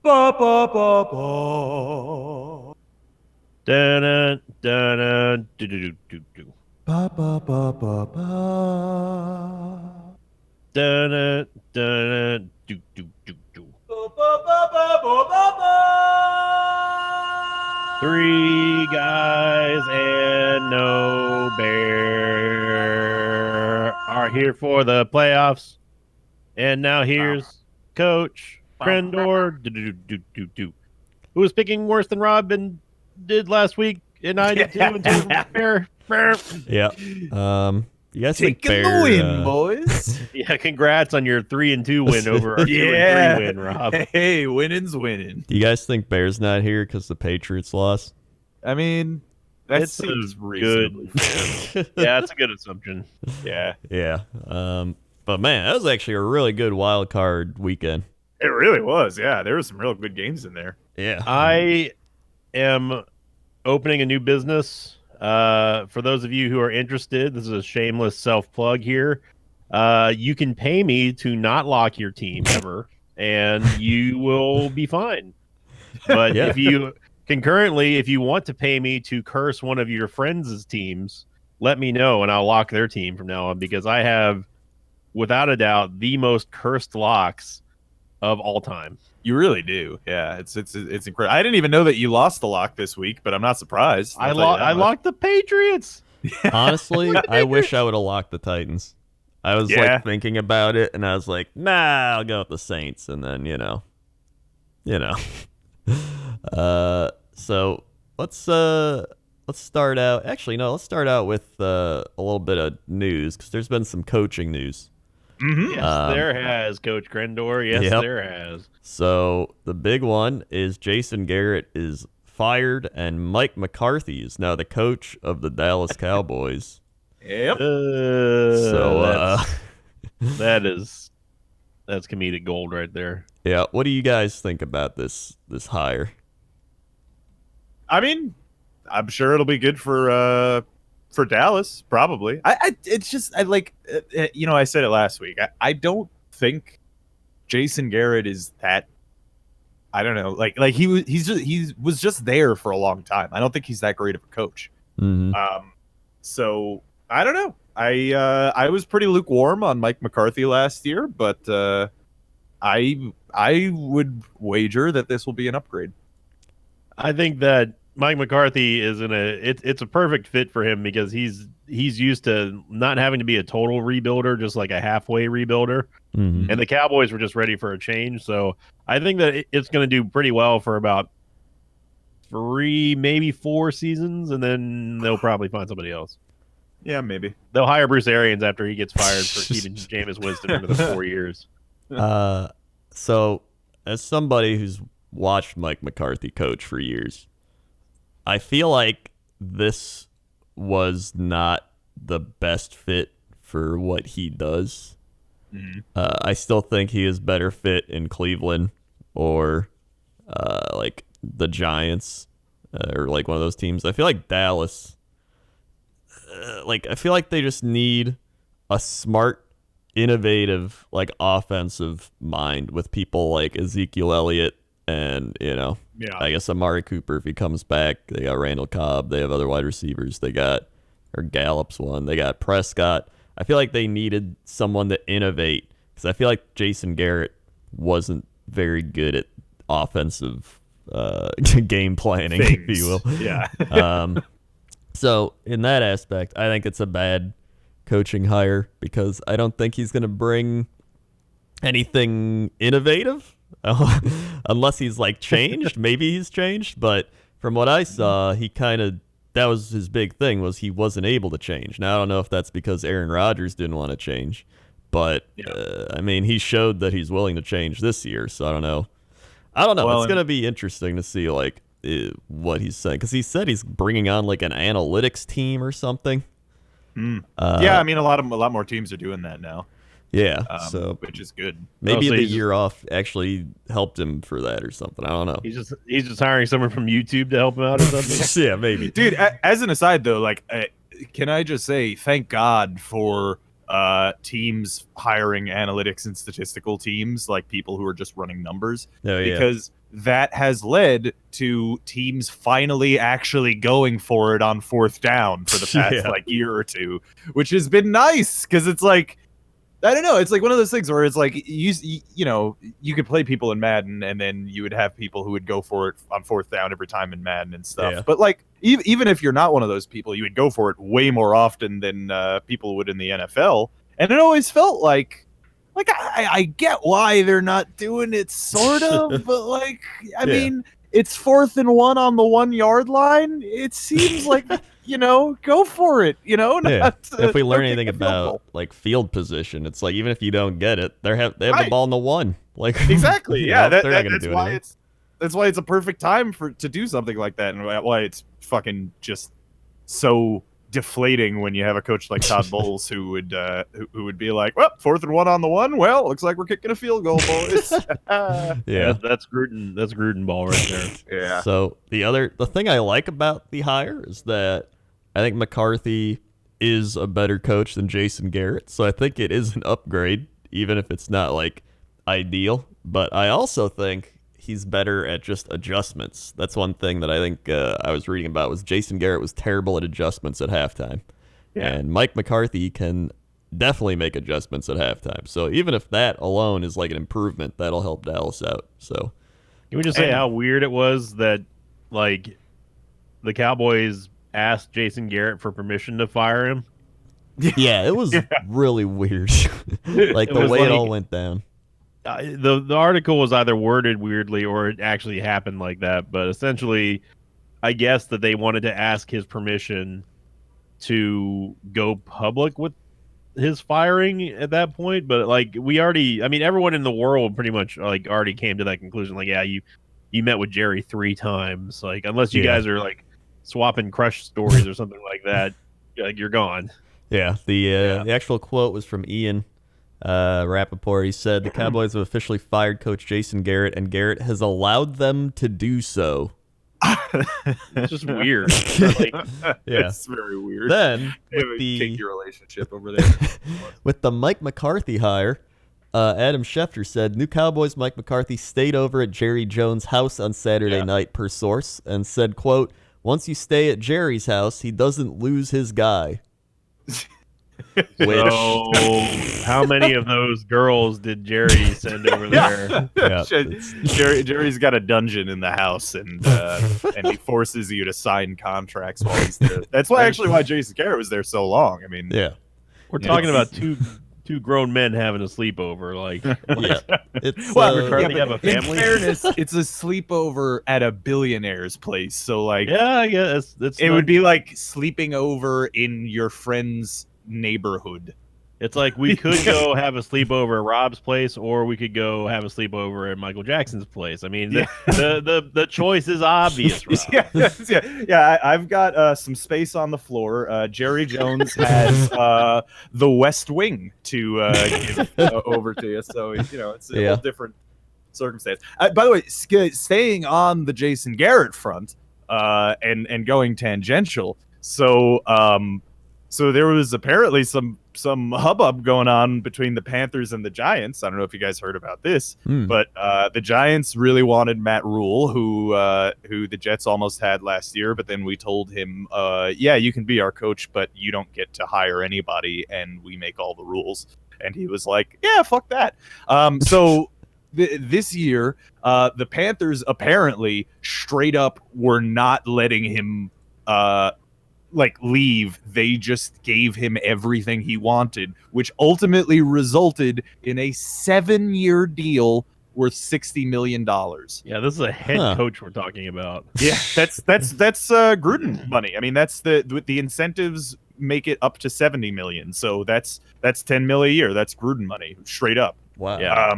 Ba ba ba ba. Dun dun do do do do do. Ba ba ba ba ba. Dun dun do do do do. Ba ba ba ba ba ba ba. Three guys and no bear are here for the playoffs. And now here's Coach Krendor. Do, do, do, do, do, who was picking worse than Robin did last week, and I did too. Until Bear. Yeah. You guys think Taking the Bear? win, boys. Yeah, congrats on your 3-2 win over our 2-3 win, Rob. Hey, winning's winning. Do you guys think Bear's not here because the Patriots lost? I mean, that It's seems good. reasonably fair. Yeah, that's a good assumption. Yeah, Yeah. But man, that was actually a really good wild card weekend. it really was. Yeah, there were some real good games in there. Yeah. I am opening a new business. For those of you who are interested, this is a shameless self-plug here. You can pay me to not lock your team ever, and you will be fine. But Yeah. if you concurrently, if you want to pay me to curse one of your friends' teams, let me know, and I'll lock their team from now on, because I have, without a doubt, the most cursed locks of all time. You really do. Yeah, it's incredible. I didn't even know that you lost the lock this week, but I'm not surprised. I I'll tell you that much. locked the Patriots. Honestly, I wish I would have locked the Titans. I was Yeah. like thinking about it, and I was like, nah, I'll go with the Saints, and then you know. So let's start out. Actually, no, let's start out with a little bit of news because there's been some coaching news. Mhm. Yes, there has, Coach Grendor. Yes, Yep. there has. So the big one is Jason Garrett is fired, and Mike McCarthy is now the coach of the Dallas Cowboys. Yep. So that's comedic gold right there. yeah, what do you guys think about this hire? I mean, I'm sure it'll be good for Dallas, probably. It's just I like I said it last week. I don't think Jason Garrett is that. I don't know, like he was just there for a long time. I don't think he's that great of a coach. Mm-hmm. So I don't know. I was pretty lukewarm on Mike McCarthy last year, but I would wager that this will be an upgrade. I think that Mike McCarthy is it's a perfect fit for him because he's used to not having to be a total rebuilder, just like a halfway rebuilder. Mm-hmm. And the Cowboys were just ready for a change. So I think that it's going to do pretty well for about 3, maybe 4 seasons, and then they'll probably find somebody else. Yeah, maybe. They'll hire Bruce Arians after he gets fired for keeping Jameis Winston for the 4 years. So as somebody who's watched Mike McCarthy coach for years, I feel like this was not the best fit for what he does. Mm-hmm. I still think he is better fit in Cleveland or like the Giants or like one of those teams. I feel like Dallas, I feel like they just need a smart, innovative, like offensive mind with people like Ezekiel Elliott and, I guess Amari Cooper if he comes back. They got Randall Cobb. They have other wide receivers. They got, or Gallup's one. They got Prescott. I feel like they needed someone to innovate because I feel like Jason Garrett wasn't very good at offensive game planning, if you will. Yeah. So in that aspect, I think it's a bad coaching hire because I don't think he's going to bring anything innovative unless he's like changed. Maybe he's changed, but from what I saw, that was his big thing was he wasn't able to change. Now I don't know if that's because Aaron Rodgers didn't want to change, but I mean he showed that he's willing to change this year. So I don't know. Well, it's gonna be interesting to see what he's saying because he said he's bringing on like an analytics team or something. Yeah, I mean a lot more teams are doing that now. Yeah, which is good. Maybe the year off actually helped him for that or something. I don't know. He's just hiring someone from YouTube to help him out or something. Yeah, maybe. Dude, as an aside though, can I just say thank God for teams hiring analytics and statistical teams, like people who are just running numbers, yeah. because that has led to teams finally actually going for it on fourth down for the past like year or two, which has been nice because it's like, I don't know, it's like one of those things where it's like you know, you could play people in Madden and then you would have people who would go for it on fourth down every time in Madden and stuff. Yeah. But like even if you're not one of those people, you would go for it way more often than people would in the NFL. And it always felt like I get why they're not doing it, sort of, but like, I mean, it's 4th and 1 on the 1 yard line. It seems like, you know, go for it, you know? If we learn anything about like field position, it's like, even if you don't get it, they have the ball in the 1. Like, exactly. Yeah. They're not going to do anything. That's why it's a perfect time to do something like that, and why it's fucking just so deflating when you have a coach like Todd Bowles who would be like, well, 4th and 1 on the 1. Well, looks like we're kicking a field goal, boys. Yeah, that's Gruden. That's Gruden ball right there. Yeah. So the thing I like about the hire is that I think McCarthy is a better coach than Jason Garrett. So I think it is an upgrade, even if it's not like ideal. But I also think he's better at just adjustments. That's one thing that I think I was reading about was Jason Garrett was terrible at adjustments at halftime. Yeah. And Mike McCarthy can definitely make adjustments at halftime. So even if that alone is like an improvement, that'll help Dallas out. So can we just say how weird it was that like the Cowboys asked Jason Garrett for permission to fire him? Yeah, it was really weird. Like the way it all went down. The article was either worded weirdly or it actually happened like that, but essentially I guess that they wanted to ask his permission to go public with his firing at that point, but like everyone in the world pretty much like already came to that conclusion, like, yeah, you met with Jerry 3 times, like, unless you guys are like swapping crush stories or something like that, like, you're gone. Yeah, the actual quote was from Ian Rappaport. He said, the Cowboys have officially fired Coach Jason Garrett, and Garrett has allowed them to do so. It's just weird. Like, it's very weird. Then, take your relationship over there. With the Mike McCarthy hire, Adam Schefter said, new Cowboys Mike McCarthy stayed over at Jerry Jones' house on Saturday night, per source, and said, quote, once you stay at Jerry's house, he doesn't lose his guy. So, how many of those girls did Jerry send over there? Jerry's got a dungeon in the house, and he forces you to sign contracts while he's there. That's why Jason Garrett was there so long. I mean, we're talking about two grown men having a sleepover. Like, it's McCarthy have a family. In fairness, it's a sleepover at a billionaire's place. So, like, I guess it would be like sleeping over in your friend's neighborhood. It's like we could go have a sleepover at Rob's place, or we could go have a sleepover at Michael Jackson's place. I mean, the choice is obvious. Rob. I've got some space on the floor. Jerry Jones has the West Wing to give over to you, so it's a little different circumstance. By the way, staying on the Jason Garrett front, and going tangential. So there was apparently some hubbub going on between the Panthers and the Giants. I don't know if you guys heard about this, but the Giants really wanted Matt Rule, who the Jets almost had last year. But then we told him, you can be our coach, but you don't get to hire anybody, and we make all the rules. And he was like, yeah, fuck that. So this year, the Panthers apparently straight up were not letting him leave. They just gave him everything he wanted, which ultimately resulted in a 7-year deal worth $60 million. Yeah, this is a head coach we're talking about. Yeah, that's Gruden money. I mean, that's the incentives make it up to $70 million. So that's $10 million a year. That's Gruden money, straight up. Wow. Yeah.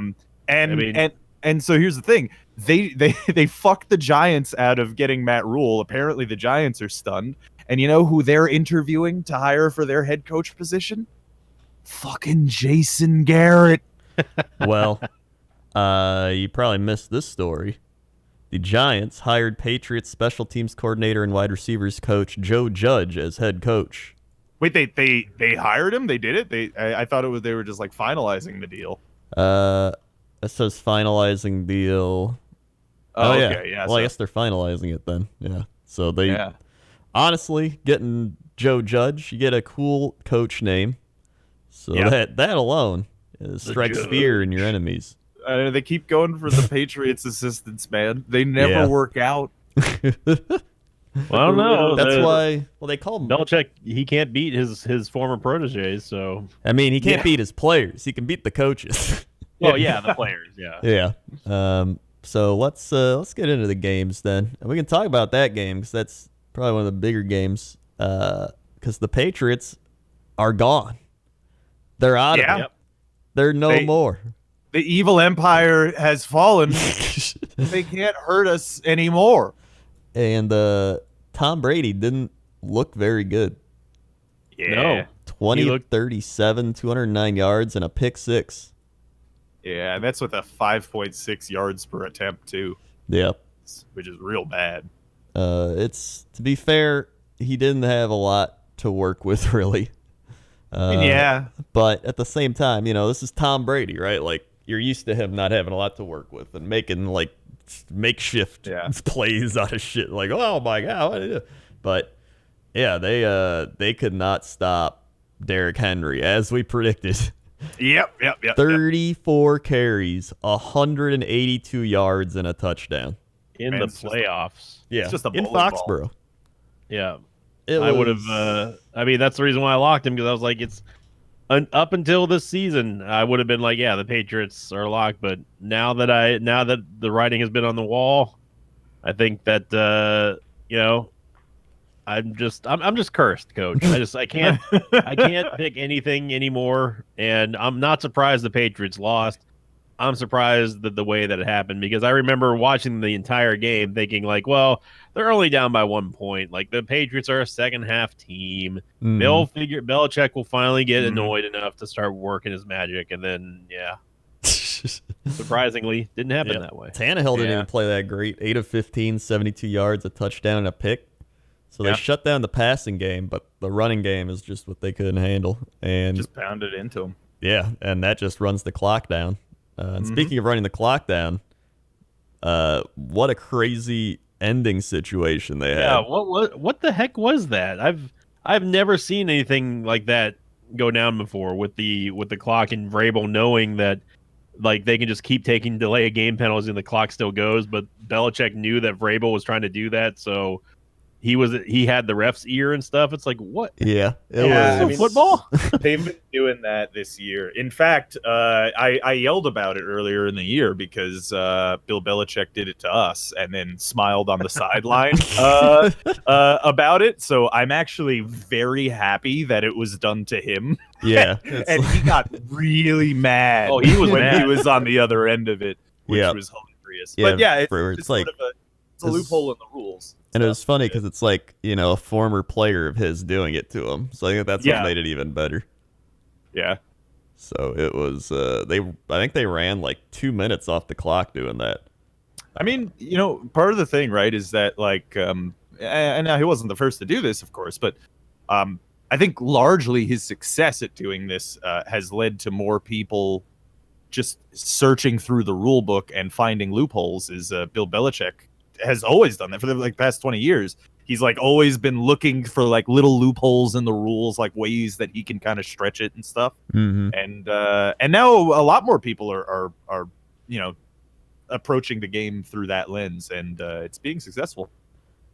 And so here's the thing. They fucked the Giants out of getting Matt Rule. Apparently the Giants are stunned. And you know who they're interviewing to hire for their head coach position? Fucking Jason Garrett. Well, you probably missed this story. The Giants hired Patriots special teams coordinator and wide receivers coach Joe Judge as head coach. Wait, they hired him? They did it? I thought they were just like finalizing the deal. It says finalizing deal. Oh, yeah. okay, yeah. Well, I guess they're finalizing it then. Yeah. So they yeah. honestly getting Joe Judge, you get a cool coach name. So Yep. that alone strikes fear in your enemies. They keep going for the Patriots assistants, man. They never work out. Well, I don't know. That's why. Well, they call him Belichick. He can't beat his former proteges. So I mean, he can't beat his players. He can beat the coaches. well, yeah, the players. Yeah. Yeah. So let's get into the games then, and we can talk about that game because that's probably one of the bigger games. Because the Patriots are gone. They're out of it. Yep. They're no more. The evil empire has fallen. They can't hurt us anymore. And Tom Brady didn't look very good. Yeah. No. 20 37, 209 yards, and a pick six. Yeah, and that's with a 5.6 yards per attempt too. Yeah. Which is real bad. It's, to be fair, he didn't have a lot to work with, really. Yeah. But at the same time, this is Tom Brady, right? Like, you're used to him not having a lot to work with and making, like, makeshift plays out of shit. Like, oh, my God. What did I do? But, yeah, they could not stop Derrick Henry, as we predicted. Yep. 34 carries, 182 yards, and a touchdown. In the playoffs. Yeah, it's just a in Foxborough. Yeah. I would have. I mean, that's the reason why I locked him, because I was like, up until this season, I would have been like, yeah, the Patriots are locked. But now that the writing has been on the wall, I think that I'm just cursed, Coach. I can't pick anything anymore, and I'm not surprised the Patriots lost. I'm surprised that the way that it happened, because I remember watching the entire game thinking like, well, they're only down by 1 point. Like, the Patriots are a second half team. Belichick will finally get annoyed enough to start working his magic, and then surprisingly, didn't happen that way. Tannehill didn't even play that great. 8 of 15, 72 yards, a touchdown, and a pick. So they shut down the passing game, but the running game is just what they couldn't handle, and just pounded into them. Yeah, and that just runs the clock down. And speaking of running the clock down, what a crazy ending situation they had. Yeah, what the heck was that? I've never seen anything like that go down before, with the clock and Vrabel knowing that, like, they can just keep taking delay of game penalties and the clock still goes. But Belichick knew that Vrabel was trying to do that, so he had the ref's ear and stuff. It's like, what? Yeah, it was football. They've been doing that this year. In fact, I yelled about it earlier in the year because Bill Belichick did it to us and then smiled on the sideline about it. So I'm actually very happy that it was done to him. Yeah, and he got really mad. Oh, he was when mad. he was on the other end of it, which was hilarious. Yeah, but yeah, it's like sort of it's a loophole in the rules. And it was funny because it's like, a former player of his doing it to him. So I think that's what made it even better. Yeah. So it was, I think they ran like 2 minutes off the clock doing that. I mean, part of the thing, right, is that like, and now he wasn't the first to do this, of course, but I think largely his success at doing this has led to more people just searching through the rule book and finding loopholes. Is Bill Belichick has always done that for the like past 20 years. He's like always been looking for like little loopholes in the rules, like ways that he can kind of stretch it and stuff. And now a lot more people are approaching the game through that lens, and it's being successful.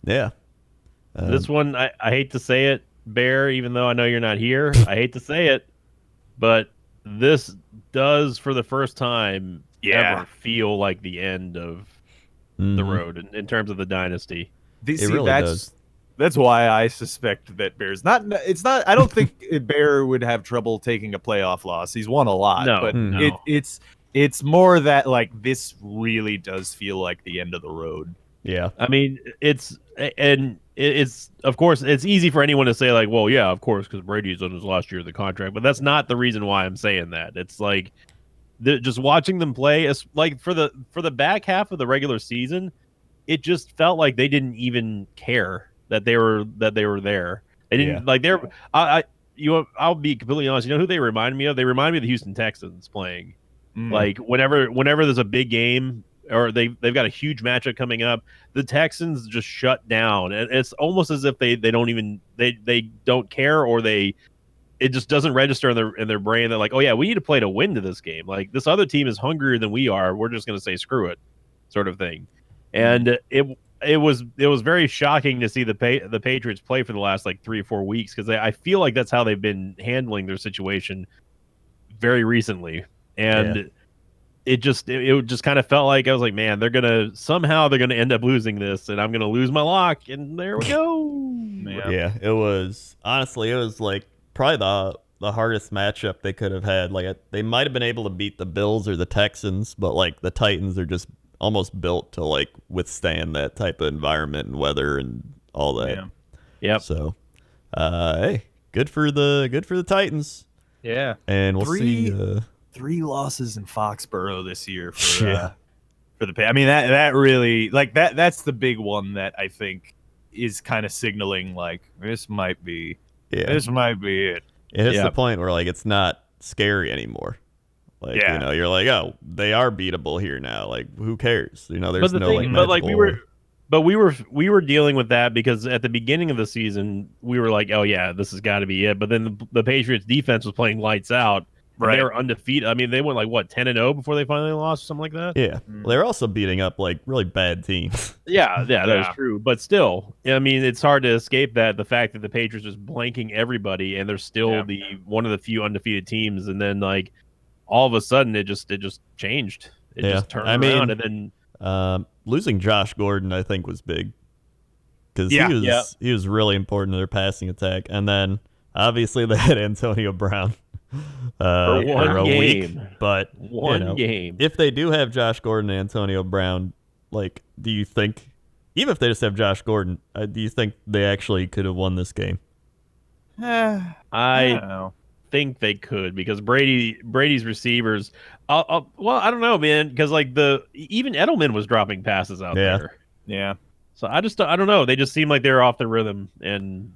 Yeah. This one, I hate to say it, Bear, even though I know you're not here, I hate to say it, but this does, for the first time, ever feel like the end of the road in terms of the dynasty. It really does. That's why I suspect that Bear's not. It's not. I don't think Bear would have trouble taking a playoff loss. He's won a lot, but it's more that like this really does feel like the end of the road. Yeah, I mean it's of course it's easy for anyone to say like, well, yeah, of course, because Brady's on his last year of the contract, but that's not the reason why I'm saying that. It's like, just watching them play, like for the back half of the regular season, it just felt like they didn't even care that they were there. They didn't like they're I'll be completely honest. You know who they remind me of? They remind me of the Houston Texans playing. Like whenever there's a big game or they've got a huge matchup coming up, the Texans just shut down, and it's almost as if they don't even they don't care, or it just doesn't register in their brain. They're like, oh yeah, we need to play to win to this game. Like this other team is hungrier than we are. We're just gonna say screw it, sort of thing. And it was very shocking to see the Patriots play for the last like 3 or 4 weeks, because I feel like that's how they've been handling their situation very recently. And it just kind of felt like I was like, man, they're gonna end up losing this, and I'm gonna lose my lock, and there we go. Yeah, it was like probably the hardest matchup they could have had. Like they might have been able to beat the Bills or the Texans, but like the Titans are just almost built to like withstand that type of environment and weather and all that. Yeah. Yep. So, hey, good for the Titans. Yeah. And we'll see. 3 losses in Foxborough this year for the I mean that really like that's the big one that I think is kind of signaling like this might be it. It hits the point where like it's not scary anymore. Like you're like, oh, they are beatable here now. Like who cares? There's we were dealing with that because at the beginning of the season we were like, oh yeah, this has got to be it. But then the Patriots defense was playing lights out. Right. They were undefeated. I mean, they went like what 10-0 before they finally lost, or something like that. Yeah, well, they're also beating up like really bad teams. Yeah, that is true. But still, I mean, it's hard to escape the fact that the Patriots just blanking everybody, and they're still one of the few undefeated teams. And then like all of a sudden, it just changed. It just turned around, and then losing Josh Gordon, I think, was big because he was really important to their passing attack. And then obviously they had Antonio Brown. For one game. Week, but one game. If they do have Josh Gordon and Antonio Brown, like, do you think, even if they just have Josh Gordon, do you think they actually could have won this game? I don't know. Think they could, because Brady's receivers. Well, I don't know, man, because like even Edelman was dropping passes out there. Yeah. So I don't know. They just seemed like they were off the rhythm, and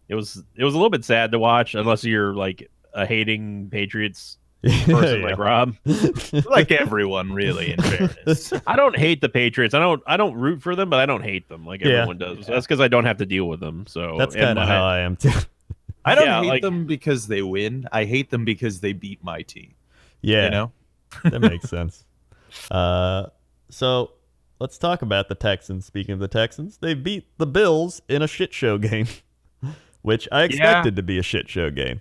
it was a little bit sad to watch, unless you're like a hating Patriots person like Rob. Like everyone, really, in fairness. I don't hate the Patriots. I don't root for them, but I don't hate them like everyone does. So that's because I don't have to deal with them. So that's kind of how I am too. I don't hate them because they win. I hate them because they beat my team. Yeah, that makes sense. So let's talk about the Texans. Speaking of the Texans, they beat the Bills in a shit show game, which I expected to be a shit show game.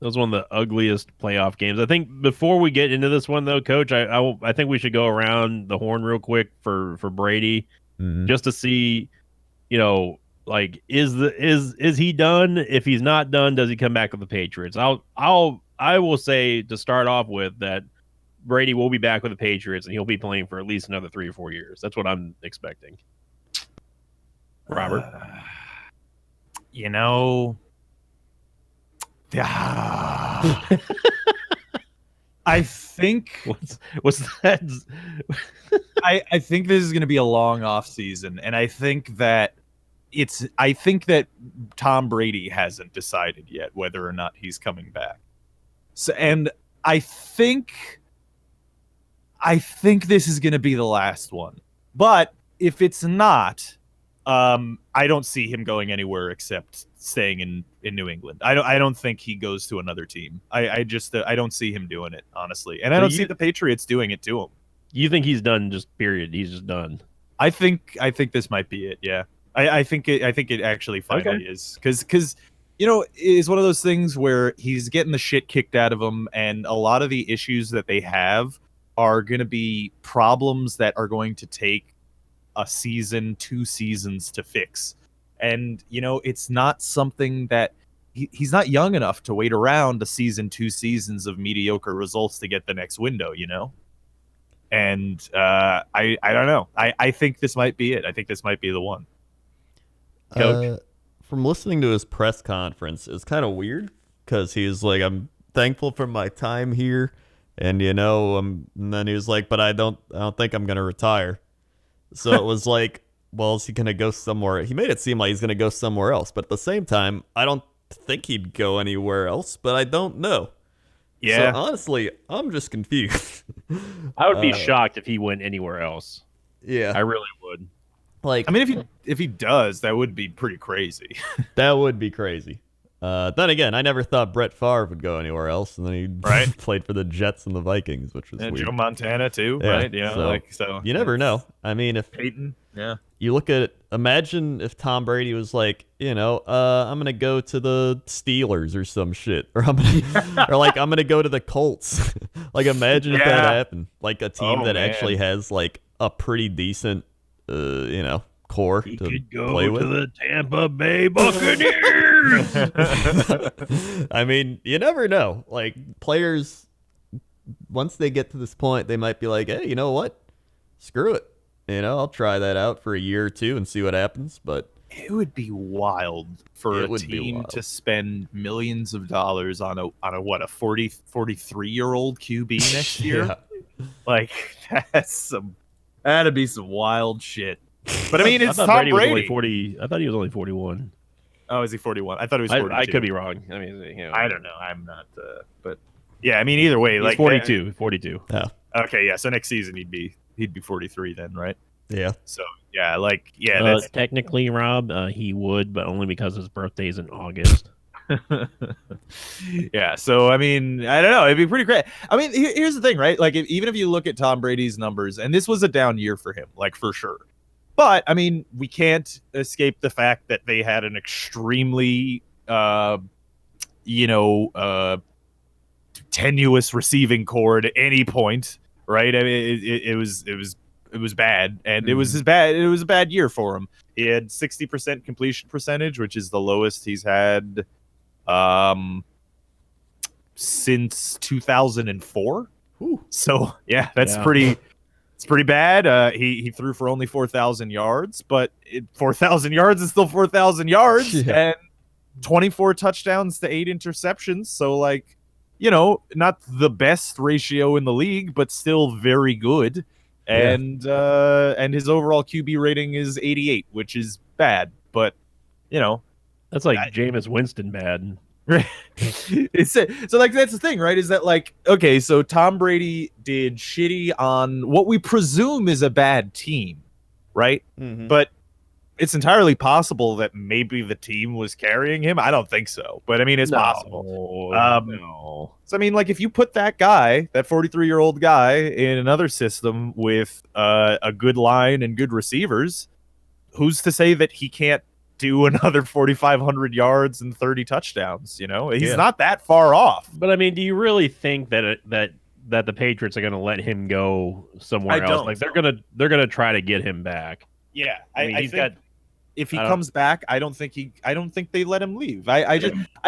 That was one of the ugliest playoff games. I think before we get into this one, though, Coach, I think we should go around the horn real quick for Brady, just to see, like is he done? If he's not done, does he come back with the Patriots? I will say to start off with that Brady will be back with the Patriots, and he'll be playing for at least another 3 or 4 years. That's what I'm expecting. Robert, I think what's that? I think this is going to be a long off season, and I think that Tom Brady hasn't decided yet whether or not he's coming back. So, and I think this is going to be the last one. But if it's not, I don't see him going anywhere except staying in New England. I don't think he goes to another team. I don't see him doing it, honestly. And I don't see the Patriots doing it to him. You think he's done, just period? He's just done. I think this might be it. Yeah. I think it actually finally is. Cuz it's one of those things where he's getting the shit kicked out of him, and a lot of the issues that they have are going to be problems that are going to take a season, 2 seasons to fix. And, it's not something that he's not young enough to wait around a season, 2 seasons of mediocre results to get the next window, And I don't know. I think this might be it. I think this might be the one. Coach? From listening to his press conference, it's kind of weird because he was like, I'm thankful for my time here. And, and then he was like, but I don't think I'm going to retire. So it was like well, is he going to go somewhere? He made it seem like he's going to go somewhere else, but at the same time, I don't think he'd go anywhere else, but I don't know. Yeah. So honestly, I'm just confused. I would be shocked if he went anywhere else. Yeah. I really would. Like, I mean, if he does, that would be pretty crazy. that would be crazy. Then again, I never thought Brett Favre would go anywhere else, and then he Right. played for the Jets and the Vikings, which was And weird. Joe Montana too, Yeah, right? Yeah, so you never know. I mean, if Peyton, yeah. you look at imagine if Tom Brady was like, I'm gonna go to the Steelers or some shit, or I'm gonna go to the Colts. Like, imagine if that Yeah. happened. Like a team Oh, that man. actually has like a pretty decent, core He to could go play to with. the Tampa Bay Buccaneers. I mean, you never know. Like, players, once they get to this point, they might be like, hey, you know what? Screw it. I'll try that out for a year or two and see what happens. But It would be wild for It a would be team wild. to spend millions of dollars on a 43-year-old QB next year. yeah. Like, that'd be some wild shit. But I mean, it's I thought Tom Brady was only Brady. 40. I thought he was only 41. Oh, is he 41? I thought he was 42. I could be wrong. I mean, I don't know. I'm not. But yeah, I mean, either way, He's like 42. 42. Okay, yeah. So next season he'd be 43 then, right? Yeah. So yeah, that's Technically, Rob, he would, but only because his birthday's in August. yeah. So I mean, I don't know. It'd be pretty great. I mean, here's the thing, right? Like, even if you look at Tom Brady's numbers, and this was a down year for him, like for sure. But I mean, we can't escape the fact that they had an extremely, tenuous receiving core at any point, right? I mean, it was bad, and it was a bad year for him. He had 60% completion percentage, which is the lowest he's had since 2004. Ooh. So yeah, that's Yeah. it's pretty bad. He threw for only 4,000 yards, but 4,000 yards is still 4,000 yards, Yeah. and 24 touchdowns to 8 interceptions. So not the best ratio in the league, but still very good. Yeah. And his overall QB rating is 88, which is bad, but That's like Jameis Winston bad. it's so that's the thing, right? Is that okay, so Tom Brady did shitty on what we presume is a bad team, right? Mhm. But it's entirely possible that maybe the team was carrying him. I don't think so, but I mean, it's possible. No. So I mean, if you put that guy, that 43-year-old guy, in another system with a good line and good receivers, who's to say that he can't do another 4,500 yards and 30 touchdowns? He's Yeah. not that far off. But I mean, do you really think that that the Patriots are going to let him go somewhere I else? don't. Like they're gonna try to get him back. Yeah, I mean, he's got. If he I don't- comes back, I don't think they let him leave. I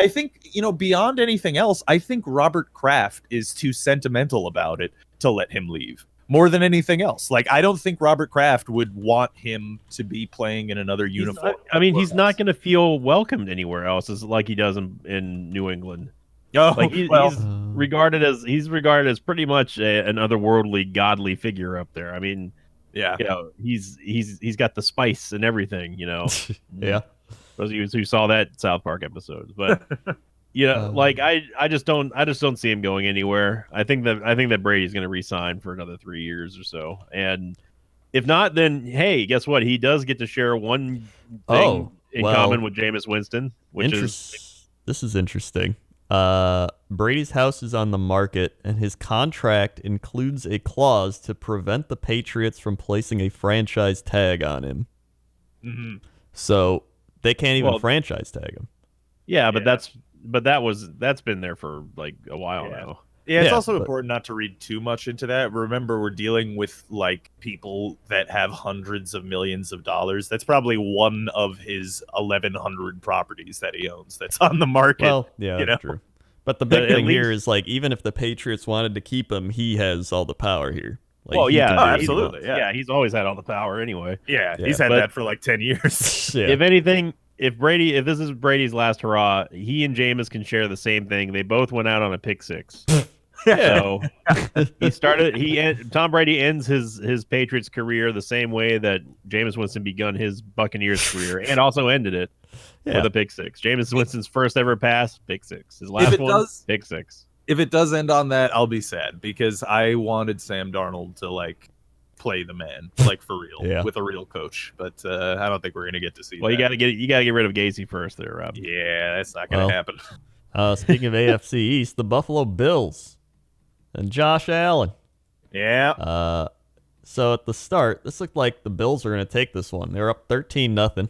think beyond anything else, I think Robert Kraft is too sentimental about it to let him leave more than anything else. I don't think Robert Kraft would want him to be playing in another uniform. He's not going to feel welcomed anywhere else, as like he does in New England. Oh, Like well, he's regarded as pretty much an otherworldly, godly figure up there. I mean, yeah. he's got the spice and everything. Yeah. Those of you who saw that South Park episode, but I just don't see him going anywhere. I think that Brady's going to re-sign for another 3 years or so, and if not, then hey, guess what? He does get to share one thing in common with Jameis Winston, which is this is interesting. Brady's house is on the market, and his contract includes a clause to prevent the Patriots from placing a franchise tag on him. Mm-hmm. So they can't even franchise tag him. yeah, but that's been there for like a while now. Yeah, it's Yeah, also but- important not to read too much into that. Remember, we're dealing with people that have hundreds of millions of dollars. That's probably one of his 1,100 properties that he owns that's on the market. Well, yeah, that's true. But the big But at thing here least- is even if the Patriots wanted to keep him, he has all the power here. Well, he yeah, can do what he absolutely, wants. Yeah, he's always had all the power anyway. yeah, Yeah, he's had but- that for 10 years. Yeah. If anything, if this is Brady's last hurrah, he and Jameis can share the same thing. They both went out on a pick six. So Tom Brady ends his Patriots career the same way that Jameis Winston begun his Buccaneers career and also ended it with a pick six. Jameis Winston's first ever pass, pick six. His last one, pick six. If it does end on that, I'll be sad because I wanted Sam Darnold to like play the man, like for real, with a real coach. But I don't think we're gonna get to see. Well, that. you gotta get rid of Gacy first, there, Rob. Yeah, that's not gonna happen. Speaking of AFC East, the Buffalo Bills and Josh Allen. Yeah. So at the start, this looked like the Bills were gonna take this one. They were up 13-0.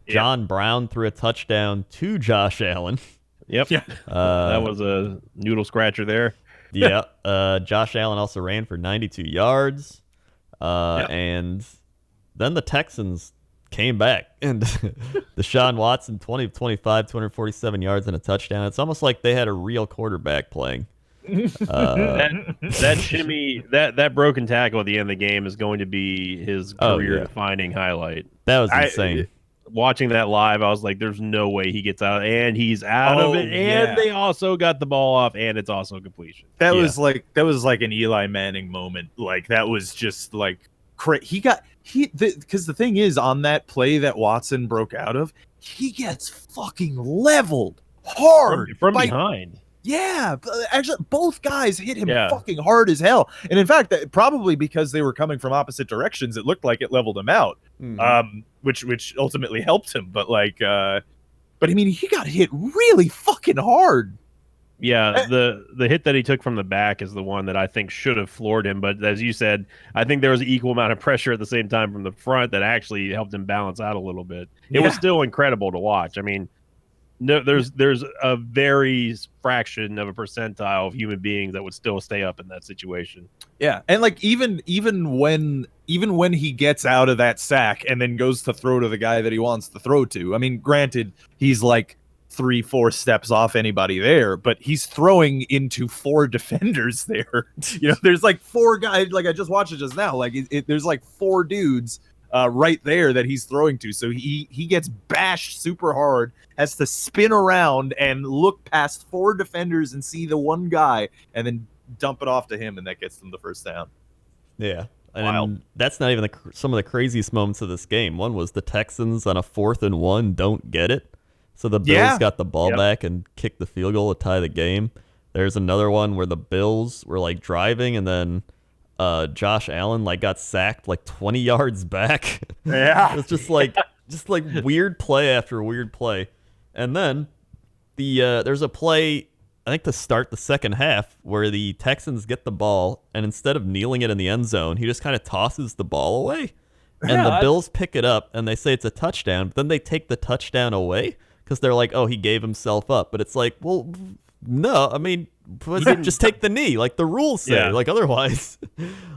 John Brown threw a touchdown to Josh Allen. Yep. That was a noodle scratcher there. Josh Allen also ran for 92 yards. And then the Texans came back. And Deshaun Watson, 20 of 25, 247 yards and a touchdown. It's almost like they had a real quarterback playing. That shimmy, that broken tackle at the end of the game is going to be his career-defining highlight. That was insane. Watching that live, I was like, "There's no way he gets out," and he's out of it. And they also got the ball off, and it's also completion. That was like an Eli Manning moment. Like that was just like because the thing is, on that play that Watson broke out of, he gets fucking leveled hard from behind. Yeah, actually, both guys hit him fucking hard as hell. And in fact, probably because they were coming from opposite directions, it looked like it leveled him out, which ultimately helped him. But I mean, he got hit really fucking hard. Yeah, the hit that he took from the back is the one that I think should have floored him. But as you said, I think there was an equal amount of pressure at the same time from the front that actually helped him balance out a little bit. It was still incredible to watch. I mean, no, there's a very fraction of a percentile of human beings that would still stay up in that situation. Yeah, and like even when he gets out of that sack and then goes to throw to the guy that he wants to throw to. I mean, granted, he's like 3-4 steps off anybody there, but he's throwing into 4 defenders there. There's like 4 guys. Like I just watched it just now. Like there's like 4 dudes right there that he's throwing to. So he gets bashed super hard, has to spin around and look past 4 defenders and see the one guy and then dump it off to him, and that gets them the first down. Yeah. And that's not even some of the craziest moments of this game. One was the Texans on a 4th and 1 don't get it. So the Bills got the ball back and kicked the field goal to tie the game. There's another one where the Bills were like driving and then Josh Allen like got sacked like 20 yards back. Yeah. It's just like weird play after weird play. And then there's a play, I think to start the second half, where the Texans get the ball and instead of kneeling it in the end zone, he just kind of tosses the ball away. And the Bills pick it up and they say it's a touchdown, but then they take the touchdown away because they're like, oh, he gave himself up. But it's like, well, no, I mean, just take the knee, like the rules say. Like otherwise,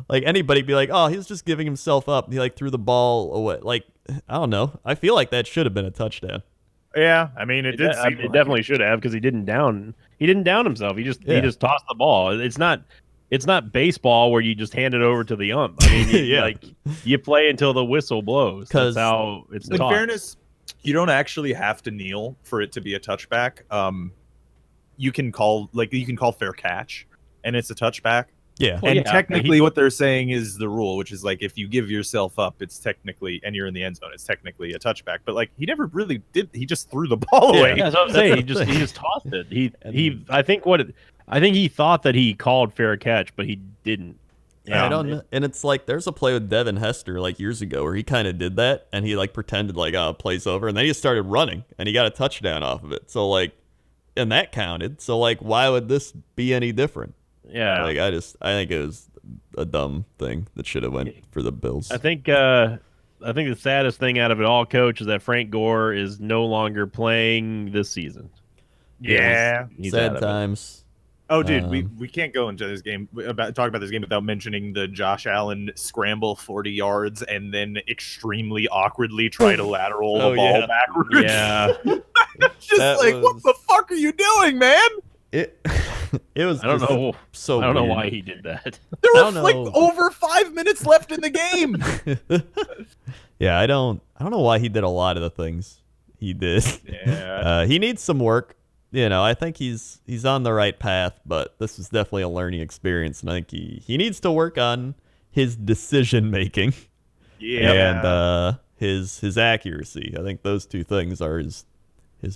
like anybody be like, oh, he was just giving himself up. He like threw the ball away. Like, I don't know. I feel like that should have been a touchdown. Yeah, I mean, it definitely should have because he didn't down himself. He just tossed the ball. It's not baseball where you just hand it over to the ump. I mean, like you play until the whistle blows. That's how it's in taught. fairness, you don't actually have to kneel for it to be a touchback. You can call fair catch, and it's a touchback. Yeah, and technically, what they're saying is the rule, which is like if you give yourself up, it's technically, and you're in the end zone, it's technically a touchback. But like he never really did. He just threw the ball away. Yeah, that's what I'm saying. He just tossed it. I think he thought that he called fair catch, but he didn't. Yeah, I don't know. And it's like there's a play with Devin Hester like years ago where he kind of did that, and he like pretended like play's over, and then he just started running, and he got a touchdown off of it. So like, and that counted. So like, why would this be any different? Yeah, like I think it was a dumb thing that should have went for the Bills. I think the saddest thing out of it all, Coach, is that Frank Gore is no longer playing this season. Yeah, he's sad times. Oh, dude, we can't go into this game talk about this game without mentioning the Josh Allen scramble 40 yards and then extremely awkwardly try to lateral the ball backwards. Yeah, what the fuck are you doing, man? It was. I don't know. So I don't know why he did that. There was like over 5 minutes left in the game. Yeah, I don't know why he did a lot of the things he did. Yeah, he needs some work. I think he's on the right path, but this is definitely a learning experience, and I think he needs to work on his decision making and his accuracy. I think those two things are his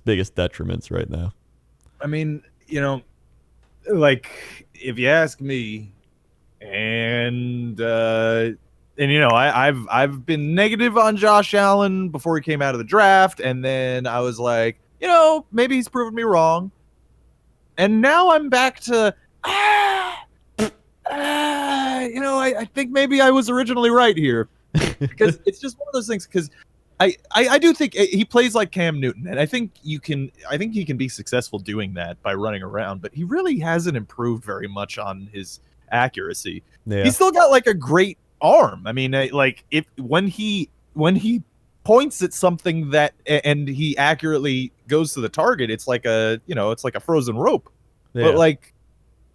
biggest detriments right now. I mean, like if you ask me, and I've been negative on Josh Allen before he came out of the draft, and then I was like, maybe he's proven me wrong, and now I'm back to I think maybe I was originally right here, because it's just one of those things. Because I do think he plays like Cam Newton, and I think he can be successful doing that by running around, but he really hasn't improved very much on his accuracy. Yeah. He's still got like a great arm. I mean, like when he points at something that and he accurately goes to the target, it's like a frozen rope. Yeah. But like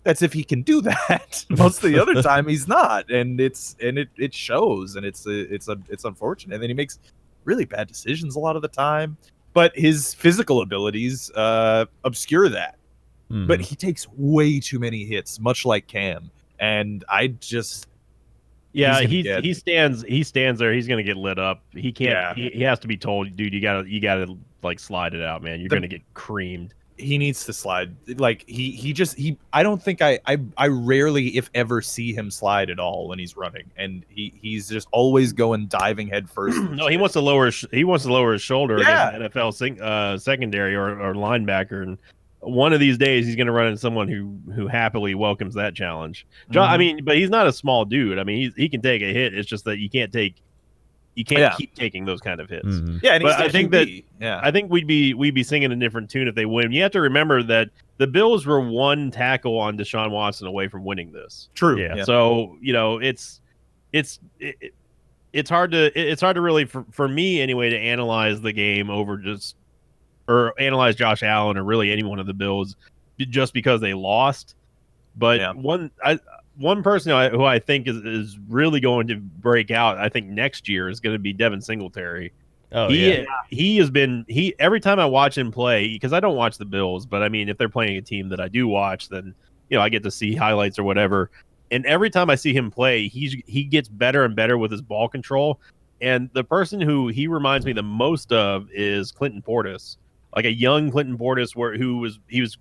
that's if he can do that. Most of the other time he's not, and it shows, and it's unfortunate. And then he makes really bad decisions a lot of the time, but his physical abilities obscure that. But he takes way too many hits, much like Cam, and he stands there. He's gonna get lit up. He can't. Yeah. He has to be told, dude, you gotta like slide it out, man. You're gonna get creamed. He needs to slide. Like I don't think I rarely, if ever, see him slide at all when he's running, and he's just always going diving head first. No, he wants to lower his shoulder against an NFL secondary or linebacker, and one of these days he's going to run into someone who happily welcomes that challenge. I mean, but he's not a small dude. I mean, he can take a hit. It's just that you can't keep taking those kind of hits. Yeah, and but I think we'd be singing a different tune if they win. You have to remember that the Bills were one tackle on Deshaun Watson away from winning this. True. Yeah. So it's hard to really for me anyway to analyze the game or analyze Josh Allen or really any one of the Bills just because they lost. But one person who I think is really going to break out, I think next year, is going to be Devin Singletary. Oh, he has been every time I watch him play, because I don't watch the Bills, but I mean, if they're playing a team that I do watch, then I get to see highlights or whatever. And every time I see him play, he gets better and better with his ball control. And the person who he reminds me the most of is Clinton Portis. Like a young Clinton Portis,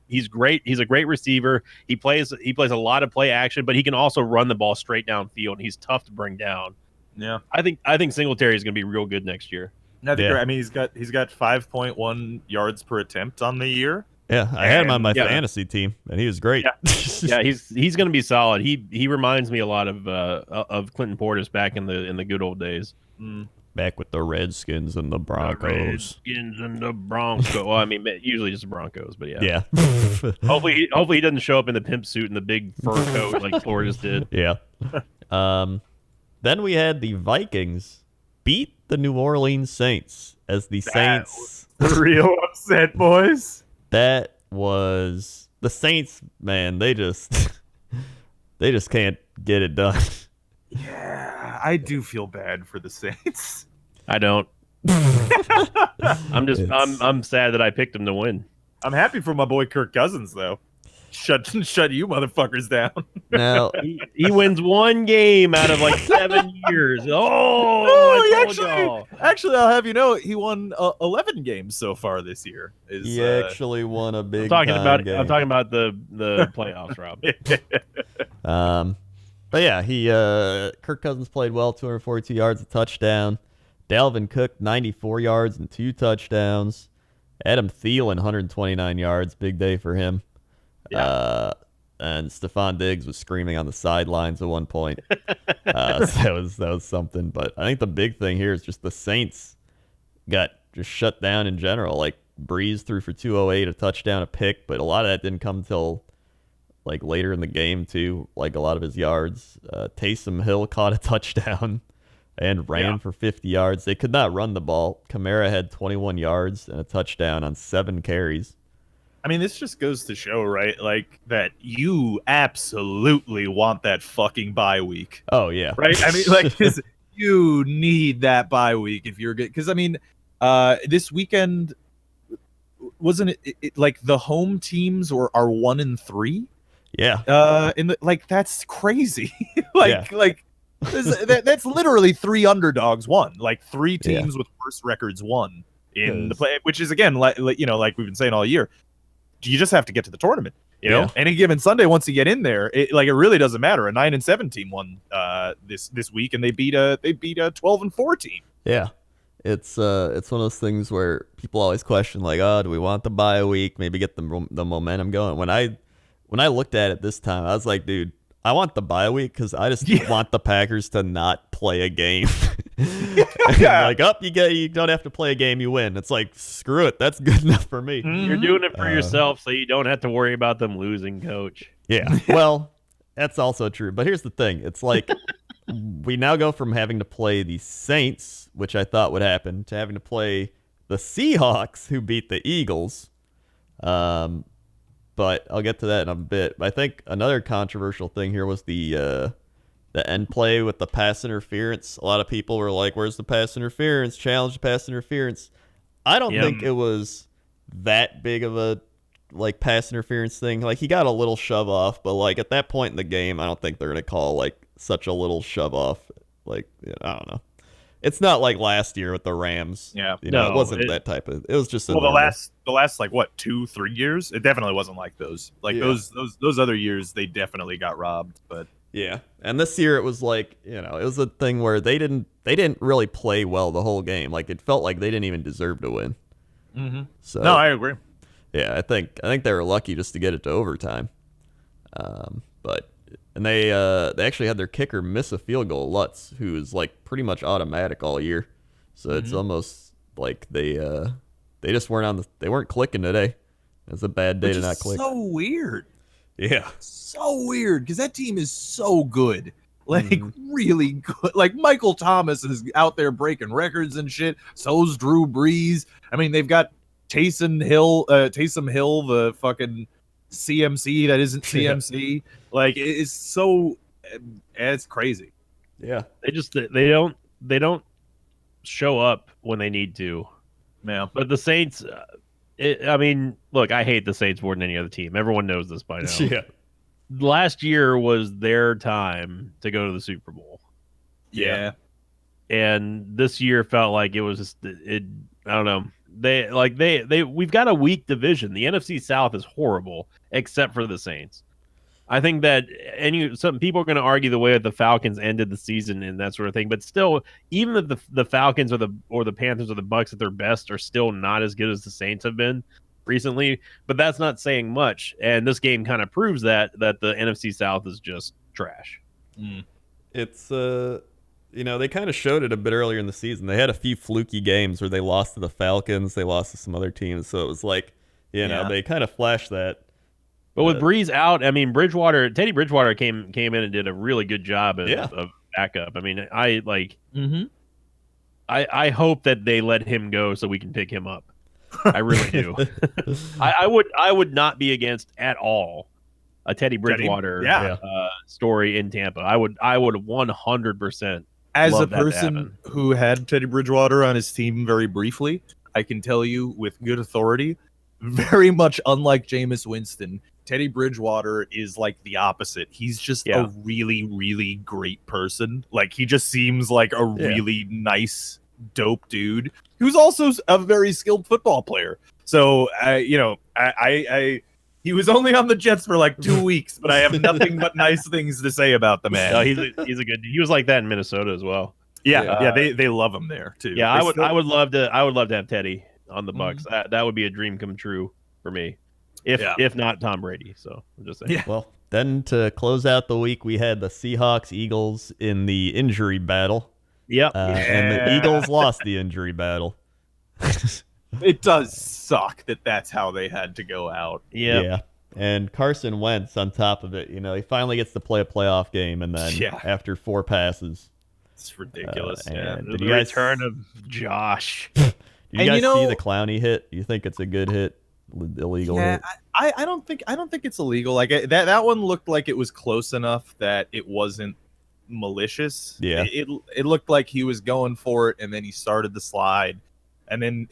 he's great. He's a great receiver. He plays a lot of play action, but he can also run the ball straight downfield, and he's tough to bring down. Yeah, I think Singletary is going to be real good next year. I mean, he's got 5.1 yards per attempt on the year. Yeah, I had him on my fantasy team, and he was great. Yeah, he's going to be solid. He reminds me a lot of Clinton Portis back in the good old days. Back with the Redskins and the Broncos. Well, I mean, usually just the Broncos, but yeah. Yeah. hopefully he doesn't show up in the pimp suit and the big fur coat like Florida's did. Yeah. Then we had the Vikings beat the New Orleans Saints as the Saints. Real upset, boys. That was the Saints, man. They just can't get it done. Yeah, I do feel bad for the Saints. I don't. I'm sad that I picked them to win. I'm happy for my boy Kirk Cousins though. Shut you motherfuckers down. Now he wins one game out of like 7 years. Actually, I'll have you know he won 11 games so far this year. He actually won a big. I'm game. talking about the playoffs, Rob. But yeah, Kirk Cousins played well, 242 yards, a touchdown. Dalvin Cook, 94 yards and 2 touchdowns. Adam Thielen, 129 yards, big day for him. Yeah. And Stephon Diggs was screaming on the sidelines at one point. So that was something. But I think the big thing here is just the Saints got just shut down in general. Like Breeze threw for 208, a touchdown, a pick, but a lot of that didn't come till like later in the game too. Like a lot of his yards. Taysom Hill caught a touchdown and ran for 50 yards. They could not run the ball. Kamara had 21 yards and a touchdown on 7 carries. I mean, this just goes to show, right? Like that you absolutely want that fucking bye week. Oh yeah, right. I mean, like, 'cause you need that bye week if you're good. Because I mean, this weekend, wasn't it like the home teams are 1-3? Yeah. In the like that's crazy. Yeah. That's literally 3 underdogs won. Like 3 Yeah. teams with worse records won in the 'Cause- play, which is again like we've been saying all year. You just have to get to the tournament. Yeah. Any given Sunday, once you get in there, it really doesn't matter. A 9-7 team won this week, and they beat a 12-4 team. Yeah. It's one of those things where people always question, like, oh, do we want the bye week? Maybe get the momentum going. When I looked at it this time, I was like, dude, I want the bye week because I just want the Packers to not play a game. Like, you don't have to play a game, you win. It's like, screw it, that's good enough for me. You're doing it for yourself, so you don't have to worry about them losing, coach. Yeah. Well, that's also true. But here's the thing. It's like we now go from having to play the Saints, which I thought would happen, to having to play the Seahawks, who beat the Eagles. But I'll get to that in a bit. I think another controversial thing here was the end play with the pass interference. A lot of people were like, where's the pass interference? Challenge the pass interference. I don't think it was that big of a like pass interference thing. Like, he got a little shove off, but like at that point in the game, I don't think they're gonna call like such a little shove off. Like, I don't know. It's not like last year with the Rams. Yeah. It wasn't that type of. It was just the last like what 2-3 years, it definitely wasn't like those. Like those other years, they definitely got robbed. But yeah, and this year it was like, it was a thing where they didn't really play well the whole game. Like, it felt like they didn't even deserve to win. Mm-hmm. So no, I agree. Yeah, I think they were lucky just to get it to overtime. And they actually had their kicker miss a field goal, Lutz, who is like pretty much automatic all year. So it's almost like they just weren't clicking today. It's a bad day to not click. So weird. Yeah. So weird, because that team is so good. Like, really good. Like, Michael Thomas is out there breaking records and shit. So's Drew Brees. I mean, they've got Taysom Hill, the fucking CMC that isn't CMC. Like, it's so, it's crazy. Yeah. They don't show up when they need to. Yeah. But the Saints, I mean, look, I hate the Saints more than any other team. Everyone knows this by now. Yeah. Last year was their time to go to the Super Bowl. Yeah. And this year felt like it was just I don't know. We've got a weak division. The NFC South is horrible except for the Saints. I think that some people are going to argue the way that the Falcons ended the season and that sort of thing, but still, even if the Falcons or the Panthers or the Bucks at their best are still not as good as the Saints have been recently, but that's not saying much. And this game kind of proves that the NFC South is just trash. It's they kind of showed it a bit earlier in the season. They had a few fluky games where they lost to the Falcons, they lost to some other teams, so it was like, they kind of flashed that. But with Breeze out, I mean, Teddy Bridgewater came in and did a really good job of backup. I mean, I hope that they let him go so we can pick him up. I really do. I would not be against at all a Teddy Bridgewater story in Tampa. I would 100%. As a person who had Teddy Bridgewater on his team very briefly, I can tell you with good authority, very much unlike Jameis Winston, Teddy Bridgewater is like the opposite. He's just a really, really great person. Like, he just seems like a really nice, dope dude who's also a very skilled football player. So, he was only on the Jets for like 2 weeks, but I have nothing but nice things to say about the man. No, he's a good. He was like that in Minnesota as well. Yeah, they love him there too. Yeah, I would love to have Teddy on the Bucks. That would be a dream come true for me. If not Tom Brady. So I'm just saying. Yeah. Well, then to close out the week, we had the Seahawks Eagles in the injury battle. Yep. And the Eagles lost the injury battle. It does suck that that's how they had to go out. Yep. Yeah. And Carson Wentz on top of it, he finally gets to play a playoff game, and then after 4 passes. It's ridiculous. The return of Josh. Did you guys see the Clowney hit? Do you think it's a good hit? Illegal hit? I don't think it's illegal. Like, that one looked like it was close enough that it wasn't malicious. Yeah. It looked like he was going for it, and then he started the slide, and then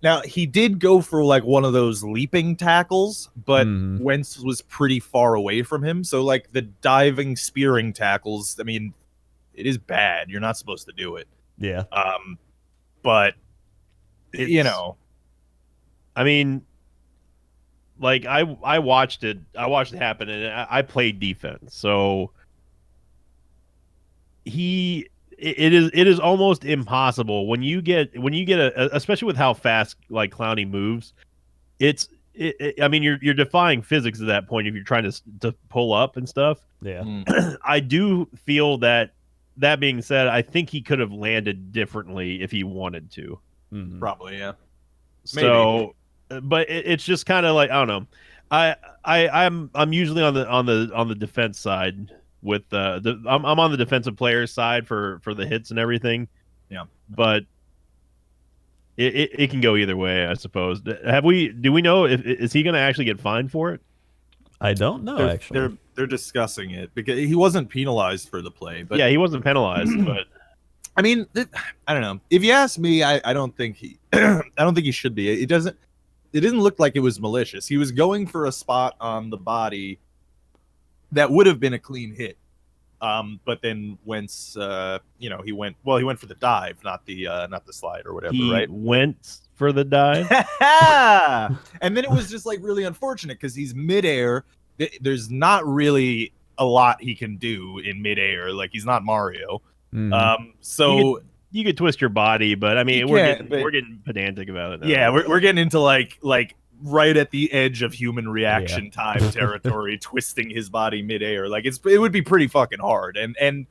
Now, he did go for like one of those leaping tackles, but Mhm. Wentz was pretty far away from him. So, like the diving, spearing tackles, I mean, it is bad. You're not supposed to do it. Yeah. But, It's- I mean, like I watched it happen, and I played defense, so it is almost impossible when you get especially with how fast like Clowney moves. I mean, you're defying physics at that point if you're trying to pull up and stuff. Yeah. I do feel that being said, I think he could have landed differently if he wanted to. Mhm. Probably, yeah. So, but it's just kind of like, I don't know. I'm usually on the defense side with I'm on the defensive players side for the hits and everything. Yeah. But it can go either way, I suppose. Do we know if is he going to actually get fined for it? I don't know, actually. They're discussing it because he wasn't penalized for the play. But yeah, he wasn't penalized, but I mean, I don't know. If you ask me, I don't think he I don't think he should be. It didn't look like it was malicious. He was going for a spot on the body that would have been a clean hit. But then Wentz, he went for the dive, not the slide or whatever, he right? went for the dive. And then it was just like really unfortunate because he's midair. There's not really a lot he can do in midair. Like he's not Mario. Mhm. So you could twist your body, but I mean, we're getting pedantic about it now. yeah, we're getting into like right at the edge of human reaction time territory, twisting his body midair. Like it would be pretty fucking hard. And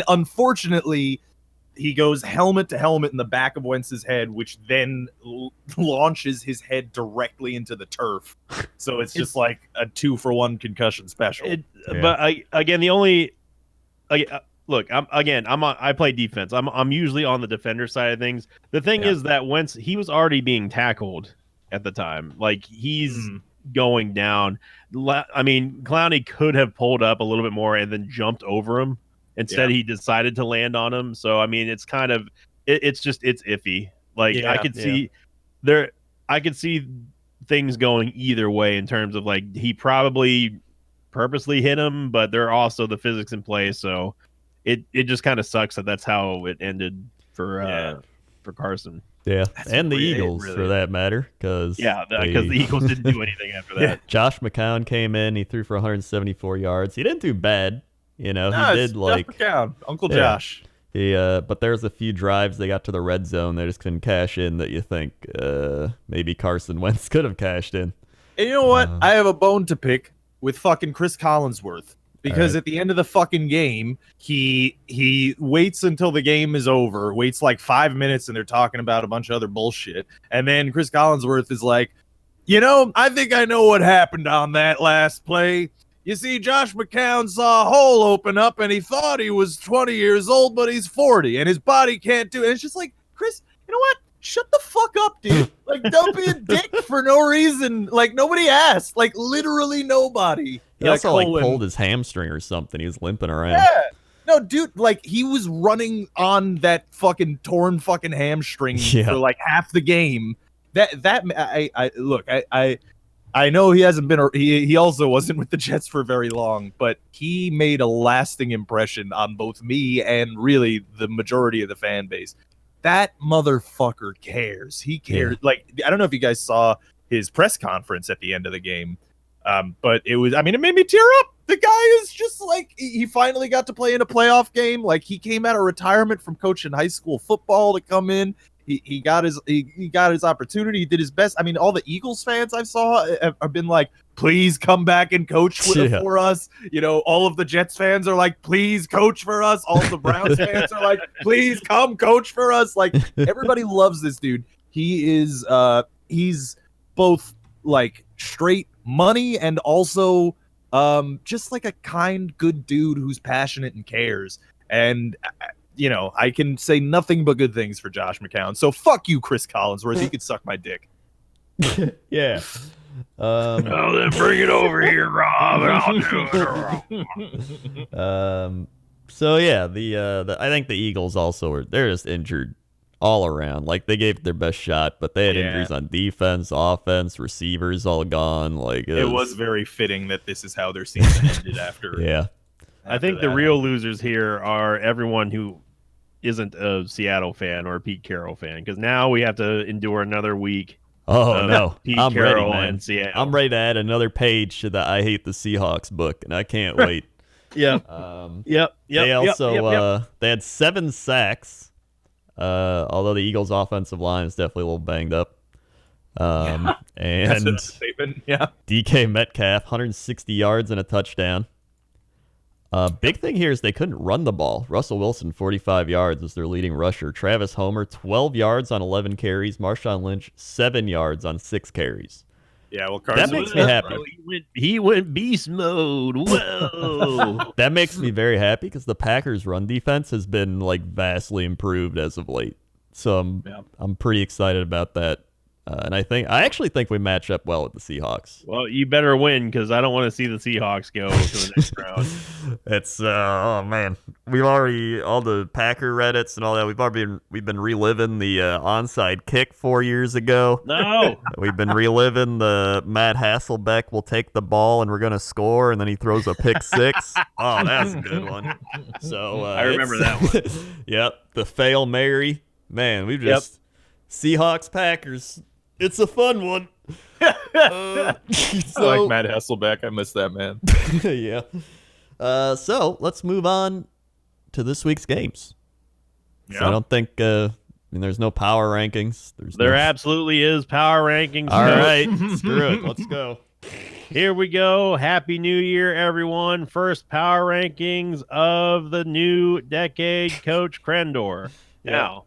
unfortunately, he goes helmet to helmet in the back of Wentz's head, which then launches his head directly into the turf. So it's just like a 2-for-1 concussion special. But the only look, I play defense. I'm usually on the defender side of things. The thing is that Wentz, he was already being tackled at the time. Like he's going down. I mean, Clowney could have pulled up a little bit more and then jumped over him. Instead, he decided to land on him. So I mean, it's kind of it's iffy. Like I could see things going either way in terms of like he probably purposely hit him, but there are also the physics in play. So it just kind of sucks that that's how it ended for Carson. Yeah, That's and the really- Eagles really- for that matter, because Because the Eagles didn't do anything after that. Josh McCown came in, he threw for 174 yards. He didn't do bad, he did like Uncle Yeah. Josh. but there's a few drives they got to the red zone they just couldn't cash in that you think maybe Carson Wentz could have cashed in. And you know what? I have a bone to pick with fucking Chris Collinsworth. Because at the end of the fucking game, he waits until the game is over, waits like 5 minutes, and they're talking about a bunch of other bullshit. And then Chris Collinsworth is like, I think I know what happened on that last play. You see, Josh McCown saw a hole open up, and he thought he was 20 years old, but he's 40, and his body can't do it. And it's just like, Chris, you know what? Shut the fuck up, dude. Like, don't be a dick for no reason. Like, nobody asked. Like, literally nobody. He also pulled his hamstring or something. He was limping around. Yeah. No, dude, like he was running on that fucking torn fucking hamstring for like half the game. I know he hasn't been he also wasn't with the Jets for very long, but he made a lasting impression on both me and really the majority of the fan base. That motherfucker cares. He cares. Yeah. Like I don't know if you guys saw his press conference at the end of the game. But it made me tear up. The guy is just like, he finally got to play in a playoff game. Like he came out of retirement from coaching high school football to come in. He got his opportunity. He did his best. I mean, all the Eagles fans I saw have been like, please come back and coach for us. All of the Jets fans are like, please coach for us. All the Browns fans are like, please come coach for us. Like everybody loves this dude. He is, he's both like straight money and also just like a kind, good dude who's passionate and cares. And I can say nothing but good things for Josh McCown. So fuck you, Chris Collinsworth. He could suck my dick. Yeah. Well, then bring it over here, Rob, and I'll do it. So yeah, the I think the Eagles also they're just injured all around. Like, they gave it their best shot, but they had Yeah. injuries on defense, offense, receivers all gone. Like, It was very fitting that this is how their season ended after. yeah. I think the real losers here are everyone who isn't a Seattle fan or a Pete Carroll fan, because now we have to endure another week. Oh, no. Pete I'm Carroll ready, man. and Seattle. I'm ready to add another page to the I Hate the Seahawks book, and I can't wait. Yep. Yep. They also yep. they had 7 sacks, although the Eagles' offensive line is definitely a little banged up. And statement. Yeah. DK Metcalf, 160 yards and a touchdown. Big thing here is they couldn't run the ball. Russell Wilson, 45 yards, was their leading rusher. Travis Homer, 12 yards on 11 carries. Marshawn Lynch, 7 yards on 6 carries. Yeah, well, That makes me happy. He went beast mode. Whoa. That makes me very happy because the Packers' run defense has been like vastly improved as of late. So I'm pretty excited about that. And I actually think we match up well with the Seahawks. Well, you better win because I don't want to see the Seahawks go to the next round. It's oh man, we've already all the Packer Reddits and all that. We've been reliving the onside kick 4 years ago. No, We've been reliving the Matt Hasselbeck will take the ball and we're gonna score, and then he throws a pick 6. Oh, that's a good one. So I remember that one. Yep, the fail Mary. Man, we've just Seahawks Packers. It's a fun one. I like Matt Hasselbeck. I miss that man. Yeah. So let's move on to this week's games. Yeah. So I don't think there's no power rankings. There absolutely is power rankings. All right, screw it. Let's go. Here we go. Happy New Year, everyone. First power rankings of the new decade, Coach Crendor. Now,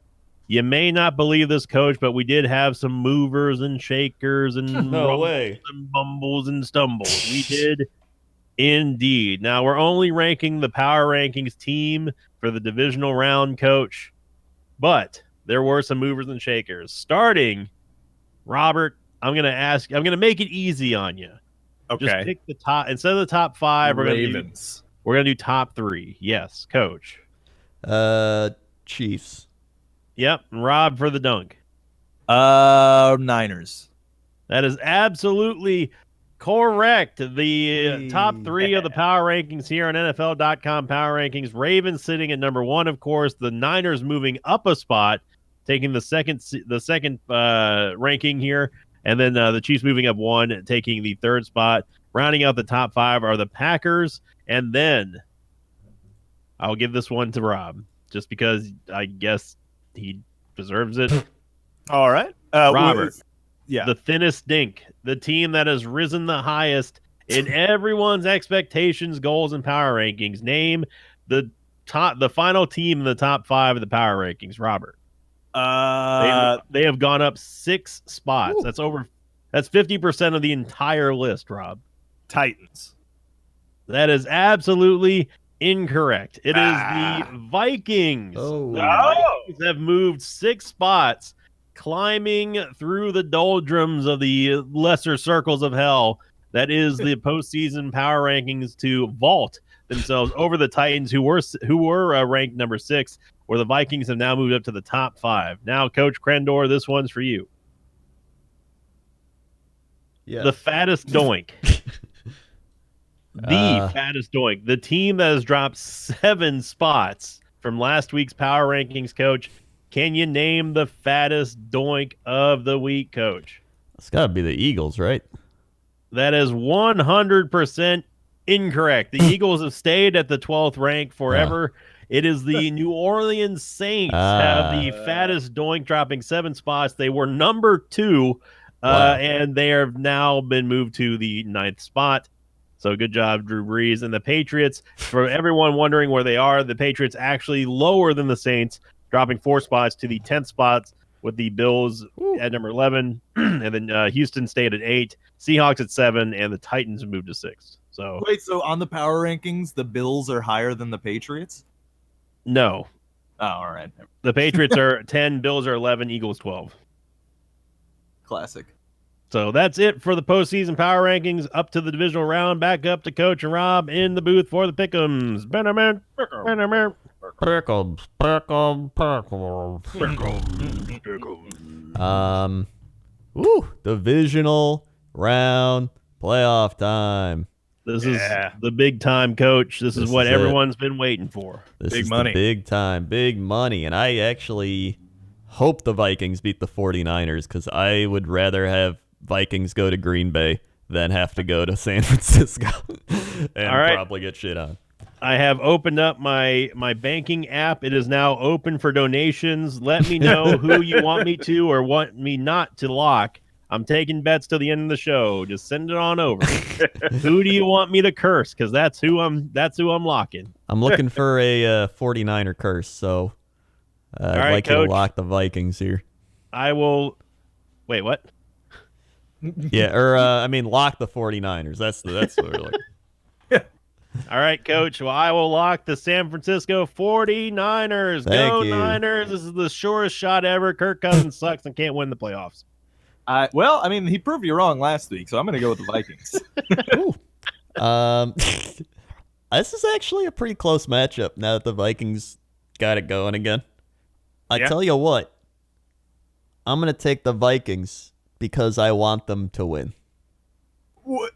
you may not believe this, Coach, but we did have some movers and shakers and way. and bumbles and stumbles. We did indeed. Now, we're only ranking the power rankings team for the divisional round, Coach, but there were some movers and shakers. Starting, Robert, I'm going to make it easy on you. Okay. Just pick the top. Instead of the top 5, Ravens. we're going to do top 3. Yes, Coach. Chiefs. Yep, and Rob for the dunk. Niners. That is absolutely correct. The top 3 of the power rankings here on NFL.com power rankings. Ravens sitting at number 1, of course. The Niners moving up a spot, taking the second ranking here, and then the Chiefs moving up 1, taking the 3rd spot. Rounding out the top 5 are the Packers, and then I'll give this one to Rob, just because I guess he deserves it. All right. Robert, the thinnest dink, the team that has risen the highest in everyone's expectations, goals, and power rankings. Name the final team in the top 5 of the power rankings, Robert. They have gone up 6 spots. Ooh. That's 50% of the entire list, Rob. Titans. That is absolutely incorrect. It is the Vikings. Oh. The Vikings have moved 6 spots, climbing through the doldrums of the lesser circles of hell. That is the postseason power rankings to vault themselves over the Titans, who were ranked number 6, where the Vikings have now moved up to the top 5. Now, Coach Crendor, this one's for you. Yeah. The fattest doink. The fattest doink. The team that has dropped 7 spots from last week's power rankings, Coach. Can you name the fattest doink of the week, Coach? It's got to be the Eagles, right? That is 100% incorrect. The Eagles have stayed at the 12th rank forever. It is the New Orleans Saints have the fattest doink, dropping 7 spots. They were number 2, and they have now been moved to the 9th spot. So good job, Drew Brees. And the Patriots, for everyone wondering where they are, the Patriots actually lower than the Saints, dropping 4 spots to the 10th spots, with the Bills at number 11, and then Houston stayed at 8, Seahawks at 7, and the Titans moved to 6. So wait, so on the power rankings, the Bills are higher than the Patriots? No. Oh, all right. The Patriots are 10, Bills are 11, Eagles 12. Classic. So that's it for the postseason power rankings. Up to the divisional round. Back up to Coach and Rob in the booth for the pick'ems. Pickles. Divisional round playoff time. This is the big time, Coach. This is what everyone's been waiting for. This big is money. The big time, big money. And I actually hope the Vikings beat the 49ers because I would rather have Vikings go to Green Bay than have to go to San Francisco and probably get shit on. I have opened up my banking app. It is now open for donations. Let me know who you want me to or want me not to lock. I'm taking bets till the end of the show. Just send it on over. Who do you want me to curse? Because that's who I'm locking. I'm looking for a 49er curse, so I'd like you to lock the Vikings here. I will. Wait, what? Yeah, or lock the 49ers. That's what we're looking. All right, Coach. Well, I will lock the San Francisco 49ers. Go Niners. This is the shortest shot ever. Kirk Cousins sucks and can't win the playoffs. He proved you wrong last week, so I'm going to go with the Vikings. This is actually a pretty close matchup now that the Vikings got it going again. I tell you what, I'm going to take the Vikings because I want them to win.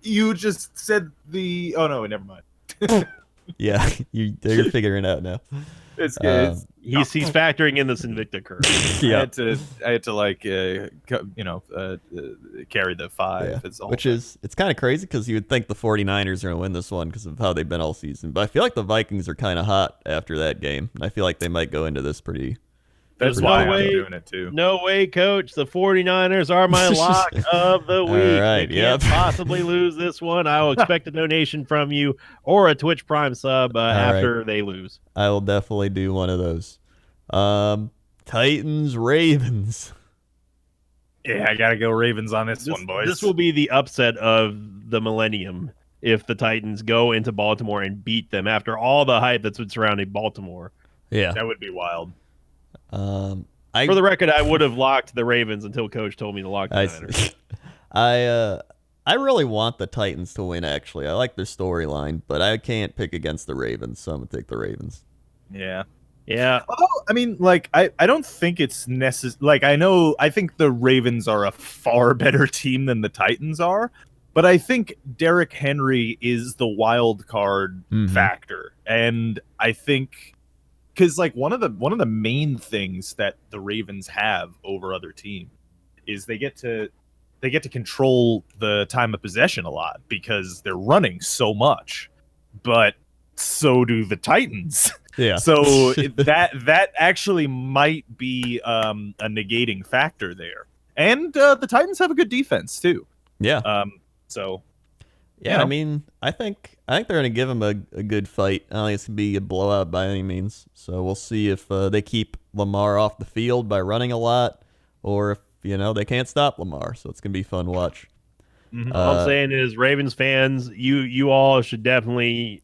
You just said the... Oh, no, never mind. Yeah, you're figuring it out now. It's good. He's factoring in this Invicta curve. Yeah, I had to carry the 5. Yeah. It's all It's kind of crazy because you would think the 49ers are going to win this one because of how they've been all season. But I feel like the Vikings are kind of hot after that game. I feel like they might go into this pretty... That's why I'm doing it too. No way, Coach. The 49ers are my lock of the week. All right, they can't possibly lose this one. I will expect a donation from you or a Twitch Prime sub after they lose. I will definitely do one of those. Titans, Ravens. Yeah, I got to go Ravens on this one, boys. This will be the upset of the millennium if the Titans go into Baltimore and beat them after all the hype that's been surrounding Baltimore. Yeah. That would be wild. For the record, I would have locked the Ravens until Coach told me to lock the Niners. I really want the Titans to win, actually. I like their storyline, but I can't pick against the Ravens, so I'm going to take the Ravens. Yeah. Yeah. Although, I mean, I don't think it's necessary. I think the Ravens are a far better team than the Titans are, but I think Derrick Henry is the wild card factor. And I think... Because one of the main things that the Ravens have over other teams is they get to control the time of possession a lot because they're running so much, but so do the Titans. Yeah. So that actually might be a negating factor there, and the Titans have a good defense too. Yeah. So. Yeah, you know. I mean, I think they're going to give him a good fight. I don't think it's going to be a blowout by any means. So we'll see if they keep Lamar off the field by running a lot, or if they can't stop Lamar. So it's going to be fun to watch. All I'm saying is, Ravens fans, you all should definitely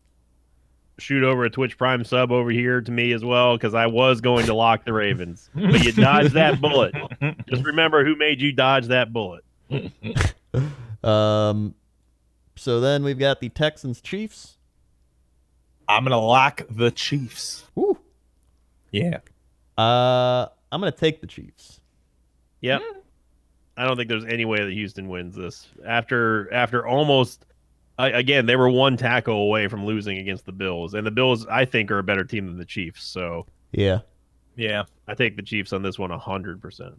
shoot over a Twitch Prime sub over here to me as well, because I was going to lock the Ravens, but you dodged that bullet. Just remember who made you dodge that bullet. So then we've got the Texans-Chiefs. I'm going to lock the Chiefs. Woo. Yeah. I'm going to take the Chiefs. Yep. I don't think there's any way that Houston wins this. After almost, again, they were one tackle away from losing against the Bills. And the Bills, I think, are a better team than the Chiefs. So yeah. I take the Chiefs on this one 100%.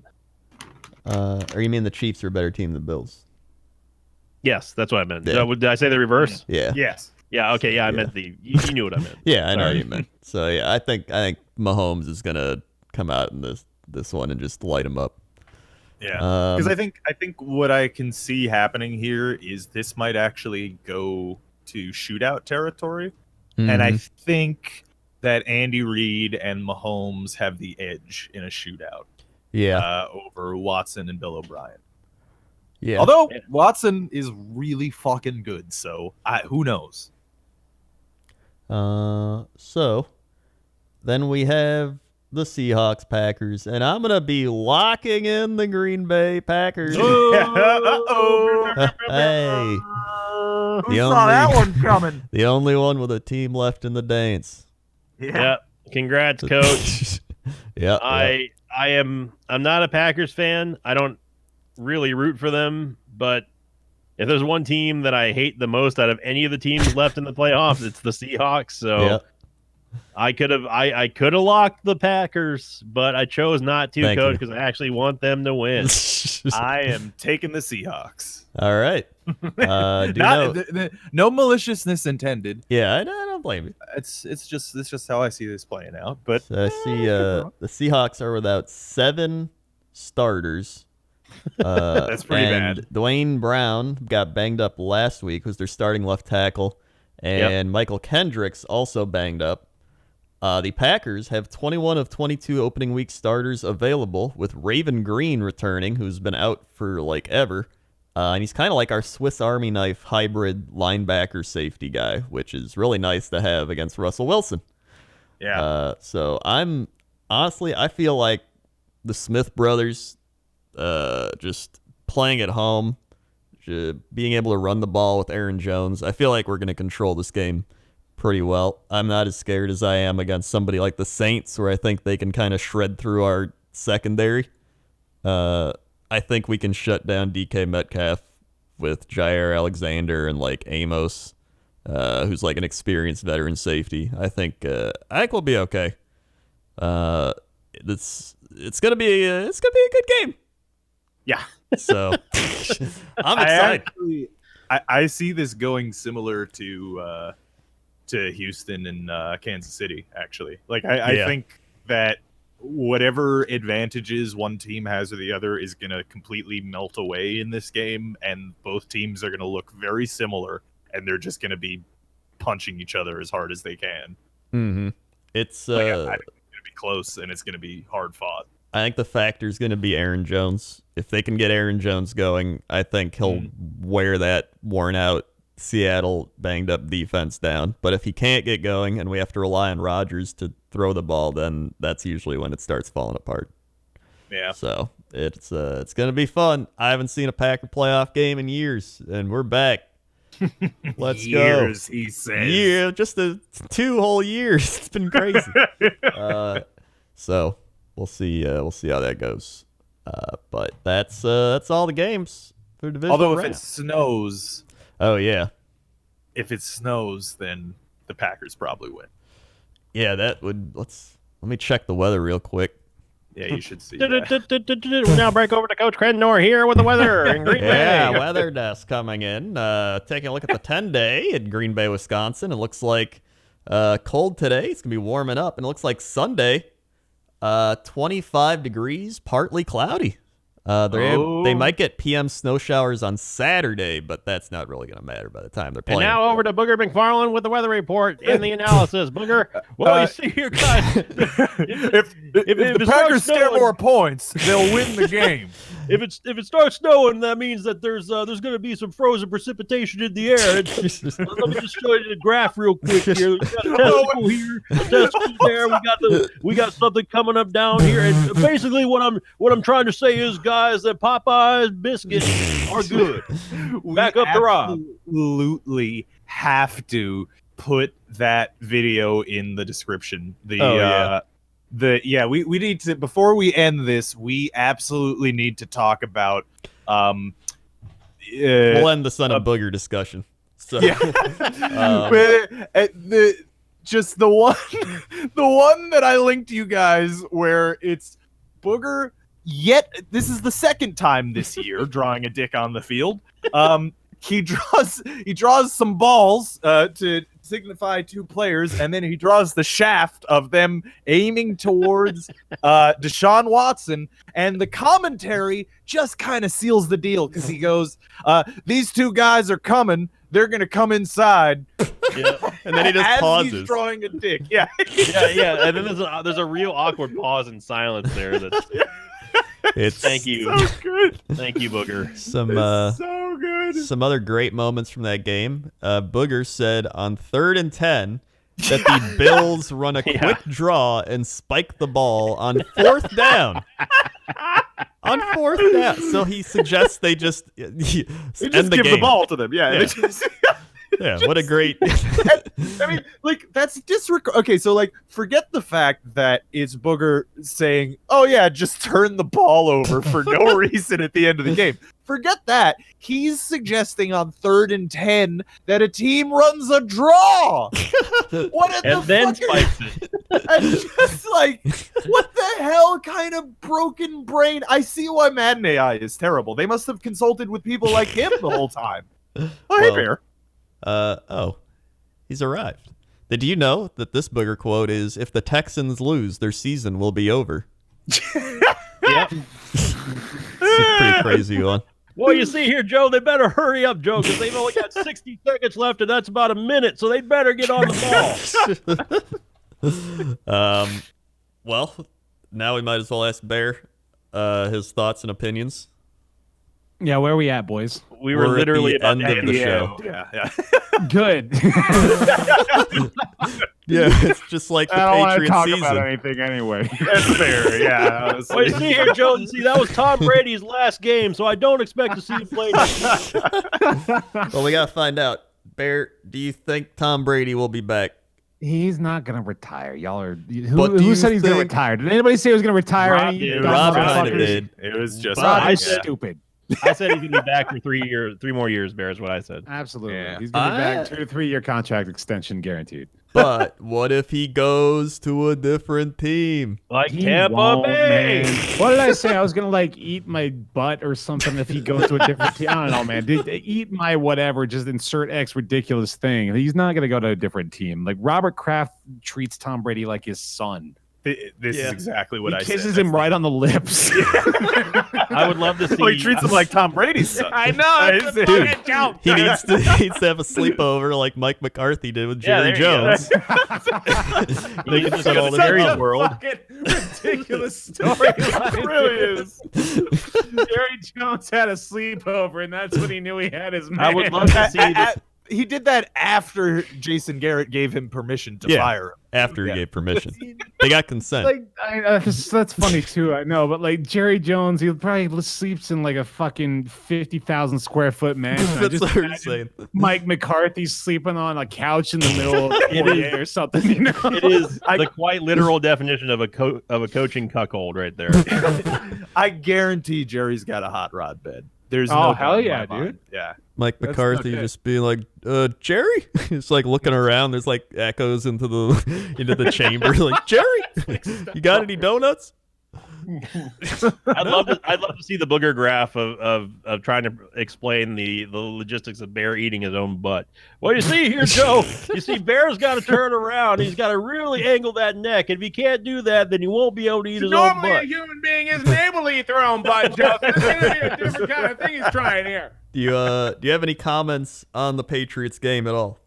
Or you mean the Chiefs are a better team than the Bills? Yes, that's what I meant. Yeah. Did I say the reverse? Yeah. Yes. Yeah. Okay. Yeah, I meant you knew what I meant. Yeah, I know what you meant. So yeah, I think Mahomes is gonna come out in this one and just light him up. Yeah. Because I think what I can see happening here is this might actually go to shootout territory, and I think that Andy Reid and Mahomes have the edge in a shootout. Yeah. Over Watson and Bill O'Brien. Yeah. Although Watson is really fucking good, so who knows? So then we have the Seahawks Packers, and I'm gonna be locking in the Green Bay Packers. Uh-oh. Hey, Who saw that one coming? The only one with a team left in the dance. Yeah. Congrats, coach. Yeah. I'm not a Packers fan. I don't really root for them, but if there's one team that I hate the most out of any of the teams left in the playoffs, it's the Seahawks. So Yeah. I could have locked the Packers, but I chose not to, Thank coach, you. because I actually want them to win. I am taking the Seahawks. All right. No maliciousness intended. Yeah, I don't blame you. It's just how I see this playing out. But So I see the Seahawks are without 7 starters. That's pretty and bad. Dwayne Brown got banged up last week, who's their starting left tackle, and Michael Kendricks also banged up. The Packers have 21 of 22 opening week starters available, with Raven Green returning, who's been out for like ever. And he's kind of like our Swiss Army knife hybrid linebacker safety guy, which is really nice to have against Russell Wilson. Yeah. So I feel like the Smith brothers just playing at home, being able to run the ball with Aaron Jones, I feel like we're going to control this game pretty well. I'm not as scared as I am against somebody like the Saints, where I think they can kind of shred through our secondary. I think we can shut down DK Metcalf with Jair Alexander and like Amos, who's like an experienced veteran safety. I think we'll be okay. It's gonna be a good game. Yeah. So I'm excited. I see this going similar to Houston and Kansas City. Actually, like I think that whatever advantages one team has or the other is going to completely melt away in this game, and both teams are going to look very similar, and they're just going to be punching each other as hard as they can. Mm-hmm. It's I think it's going to be close, and it's going to be hard fought. I think the factor is going to be Aaron Jones. If they can get Aaron Jones going, I think he'll wear that worn out Seattle banged up defense down. But if he can't get going and we have to rely on Rodgers to throw the ball, then that's usually when it starts falling apart. Yeah. So it's going to be fun. I haven't seen a Packer playoff game in years, and we're back. Let's years, go. He says. Yeah, just 2 whole years. It's been crazy. So we'll see how that goes. But that's all the games for division. Although round. if it snows, if it snows, then the Packers probably win. Yeah, that would. Let me check the weather real quick. Yeah, you should see that. We now break over to Coach Crendor here with the weather in Green Bay. Yeah, weather desk coming in. Taking a look at the 10-day in Green Bay, Wisconsin. It looks like cold today. It's going to be warming up. And it looks like Sunday, 25 degrees, partly cloudy. They might get PM snow showers on Saturday, but that's not really going to matter by the time they're playing. And now over to Booger McFarland with the weather report and the analysis. Booger, well, you see here, guys. If the Packers get more points, they'll win the game. If it starts snowing, that means that there's going to be some frozen precipitation in the air. Let me just show you the graph real quick here. We got a testicle here, a testicle there. We got something coming up down here. And basically, what I'm trying to say is, guys, that Popeye's biscuits are good. Back up to Rob. Absolutely have to put that video in the description. We need to, before we end this, we absolutely need to talk about we'll end the Son of Booger discussion. So yeah. Just the one that I linked to you guys where it's Booger. Yet this is the second time this year drawing a dick on the field. He draws some balls to signify 2 players, and then he draws the shaft of them aiming towards Deshaun Watson, and the commentary just kind of seals the deal because he goes, "These 2 guys are coming. They're gonna come inside." Yeah. And then he just pauses. He's drawing a dick. Yeah. yeah. And then there's a real awkward pause in silence there. Thank you. So good. Thank you, Booger. Some so good. Some other great moments from that game. Booger said on 3rd and 10 that the Bills run a quick draw and spike the ball on 4th down. On 4th down. So he suggests they just end the give game. the ball to them. Yeah. Yeah, what a great. I mean, like, that's disregard. Okay, so like, forget the fact that it's Booger saying, "Oh yeah, just turn the ball over" for no reason at the end of the game. Forget that. He's suggesting on 3rd and 10 that a team runs a draw. What in And the then fucking... spikes it. I'm just like, what the hell kind of broken brain? I see why Madden AI is terrible. They must have consulted with people like him the whole time. Oh, hey, Bear. He's arrived. Did you know that this Booger quote is, "If the Texans lose, their season will be over"? Yep. It's a pretty crazy one. Well, you see here, Joe, they better hurry up, Joe, because they've only got 60 seconds left, and that's about a minute, so they better get on the ball. Well, now we might as well ask Bear his thoughts and opinions. Yeah, where are we at, boys? We were We're at literally the about end to of end the the show. Yeah. Good. Yeah, it's just like the I don't want to Patriots talk season. about anything anyway. That's fair. Yeah. Honestly. Well, you see here, Joe, you see, that was Tom Brady's last game, so I don't expect to see him play next week. Well, we gotta find out. Bear, do you think Tom Brady will be back? He's not gonna retire. Y'all are. But do Who you said he's gonna think- retire? Did anybody say he was gonna retire? Rob Any did. dumb Rob motherfuckers? kind of did. It was just. Rob I is said- stupid. I said he's going to be back for 3 more years, Bear, is what I said. Absolutely. Yeah. He's gonna be back. 2 to 3 year contract extension guaranteed. But what if he goes to a different team? Like He Tampa won't, Bay. man. What did I say? I was gonna like eat my butt or something if he goes to a different team. I don't know, man. Eat my whatever. Just insert X ridiculous thing. He's not gonna go to a different team. Like Robert Kraft treats Tom Brady like his son. This is exactly what He I said. kisses him right on the lips. I would love to see. Oh, he treats him like Tom Brady's son. I know. It's a Dude, fucking joke. He needs to have a sleepover like Mike McCarthy did with Jerry there you go. Jones. They can just all the Such Jerry's a world. fucking ridiculous storyline. It really is. Jerry Jones had a sleepover, and that's when he knew he had his man. I would love to see this. He did that after Jason Garrett gave him permission to Yeah. fire him. After he Yeah. gave permission. They got consent. Like that's funny too. I know, but like Jerry Jones, he probably sleeps in like a fucking 50,000 square foot mansion. I That's just what we're imagine saying. Mike McCarthy sleeping on a couch in the middle of the foyer or something. You know, It is the quite literal definition of a coaching cuckold right there. I guarantee Jerry's got a hot rod bed. There's Oh, no hell doubt in yeah, my dude. mind. Yeah. Mike That's McCarthy not good. just being like, Jerry? He's like looking around. There's like echoes into the chamber. Like, Jerry, you got any donuts? I'd love to see the booger graph of trying to explain the logistics of Bear eating his own butt. Well, you see here, Joe, you see Bear's got to turn around. He's got to really angle that neck. And if he can't do that, then he won't be able to eat his own normally butt. a human being isn't able to eat their own butt, Joe. This is gonna be a different kind of thing he's trying here. Do you have any comments on the Patriots game at all?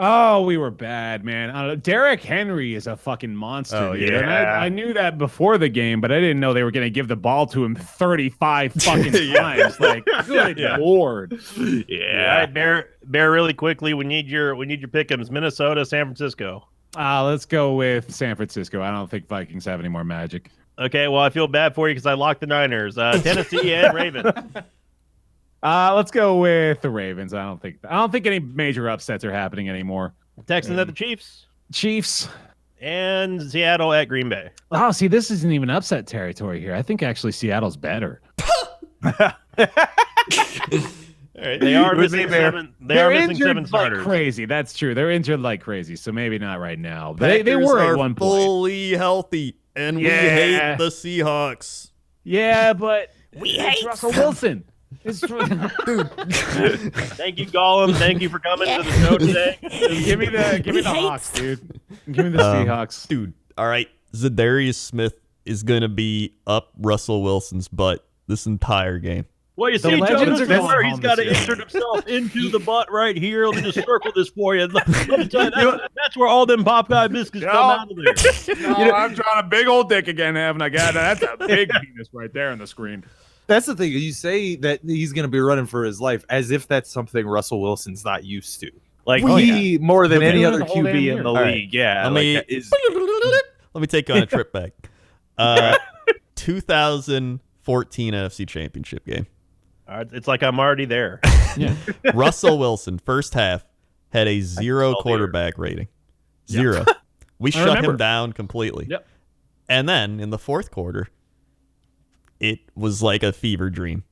Oh, we were bad, man. Derrick Henry is a fucking monster. Oh, dude. And yeah. I knew that before the game, but I didn't know they were going to give the ball to him 35 fucking times. Like, good lord. All right, Bear, really quickly, we need your pick'ems. Minnesota, San Francisco. Let's go with San Francisco. I don't think Vikings have any more magic. Okay, well, I feel bad for you because I locked the Niners. Tennessee and Ravens. Let's go with the Ravens. I don't think any major upsets are happening anymore. Texans at the Chiefs. Chiefs. And Seattle at Green Bay. Oh, see, this isn't even upset territory here. I think actually Seattle's better. All right. They are Would missing be fair. seven. They are missing seven like starters. crazy. That's true. They're injured like crazy. So maybe not right now. Packers They were are at one point. fully healthy, and we Yeah. hate the Seahawks. Yeah, but We it's hate Russell Wilson. It's Thank you, Gollum. Thank you for coming to the show today. give me the Hawks, dude. Give me the Seahawks. Dude, all right. Zadarius Smith is going to be up Russell Wilson's butt this entire game. Well, you The see, Joe, Legends this are is going where home he's got to this year. insert himself into the butt right here. Let me just circle this for you. Let me tell you, that's where all them Popeye biscuits come out of there. No, I'm drawing a big old dick again, haven't I? God, that's a big penis right there on the screen. That's the thing. You say that he's going to be running for his life as if that's something Russell Wilson's not used to. Like, he, more than They've been any doing other it the whole damn QB year. in the All right. league. Yeah. Let me take you on a trip back. 2014 NFC Championship game. All right, it's like I'm already there. Yeah. Russell Wilson, first half, had a 0 call the quarterback rating. 0. We shut him down completely. Yep. And then in the fourth quarter, it was like a fever dream.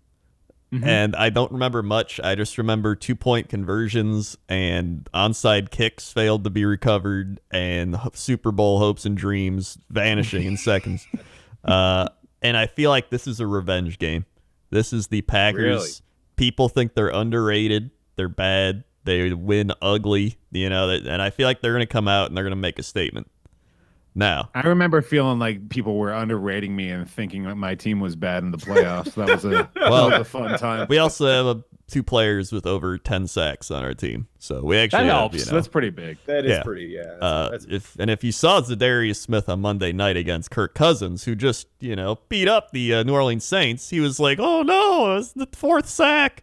And I don't remember much. I just remember 2-point conversions and onside kicks failed to be recovered and Super Bowl hopes and dreams vanishing in seconds. And I feel like this is a revenge game. This is the Packers. Really? People think they're underrated. They're bad. They win ugly, and I feel like they're going to come out and they're going to make a statement. Now, I remember feeling like people were underrating me and thinking that my team was bad in the playoffs. That was that was a fun time. we also have 2 players with over 10 sacks on our team, so we actually That have, helps. That's pretty big. That is Yeah. pretty, yeah. If you saw Zadarius Smith on Monday night against Kirk Cousins, who just beat up the New Orleans Saints, he was like, "Oh no, it's the 4th sack,"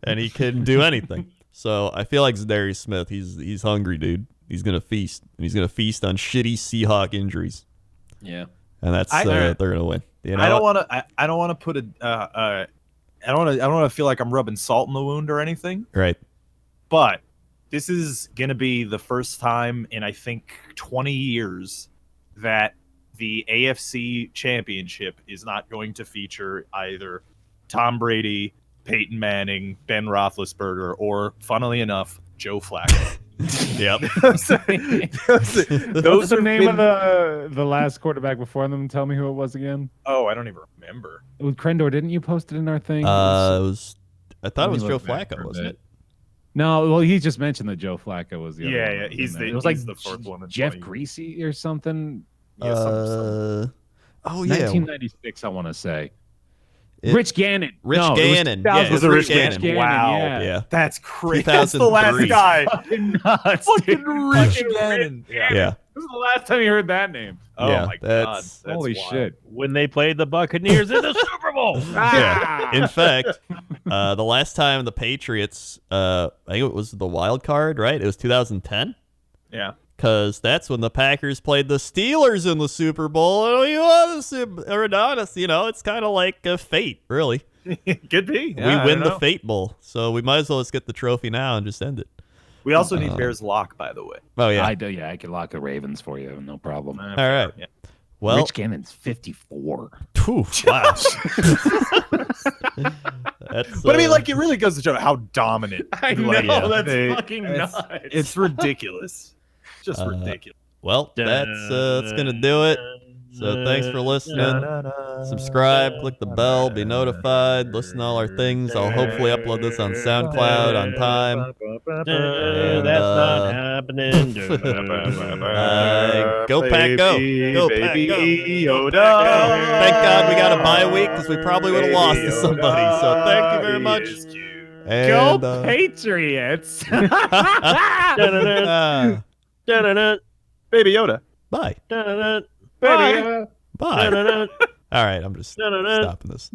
and he couldn't do anything. So I feel like Zadarius Smith, he's hungry, dude. He's gonna feast, and he's gonna feast on shitty Seahawk injuries. Yeah, and that's they're gonna win. I don't want to. I don't want to put a. I don't want to feel like I'm rubbing salt in the wound or anything. Right. But this is gonna be the first time in I think 20 years that the AFC Championship is not going to feature either Tom Brady, Peyton Manning, Ben Roethlisberger, or, funnily enough, Joe Flacco. Yep. What's the name of the last quarterback before them? Tell me who it was again. Oh, I don't even remember. With Krendor, didn't you post it in our thing? I thought it was Let me Joe look back Flacco, for a wasn't bit. it? No, it he just mentioned that Joe Flacco was the other one. Yeah, he's It was like the fourth one. In Jeff 20. Greasy or something. Yeah, something. Oh yeah, 1996, I want to say. It- Rich Gannon. Rich No, Gannon. It Yeah, Was it Rich Gannon? Gannon, Wow. yeah. That's crazy. That's the last 2003. guy. Fucking nuts. Fucking dude. Rich Fucking Gannon. Rich Yeah. This is the last time you heard that name. Oh Yeah, my god. that's- That's Holy wild. shit. When they played the Buccaneers in the Super Bowl. Yeah. In fact, the last time the Patriots, I think it was the wild card, right? It was 2010. Yeah. Because that's when the Packers played the Steelers in the Super Bowl. And we won the Super Bowl. It's kind of like a fate, really. Could be. We win the Fate Bowl. So we might as well just get the trophy now and just end it. We also need Bears lock, by the way. Oh, yeah. I do. Yeah, I can lock the Ravens for you. No problem. All right. Yeah. Well, Rich Gannon's 54. phew, wow. That's, But I mean, like, it really goes to show how dominant. I know, like, that's they- fucking it's- nuts. It's ridiculous. Just ridiculous. well, that's going to do it. So thanks for listening. Subscribe, click the bell, be notified, listen to all our things. I'll hopefully upload this on SoundCloud on time. That's not happening. Go Pack, go. Go Pack, Baby go. Yoda. Thank God we got a bye week because we probably would have lost to somebody. So thank you very much. And, Go Patriots. Baby Yoda. bye. Baby, Bye. All right, I'm just stopping this.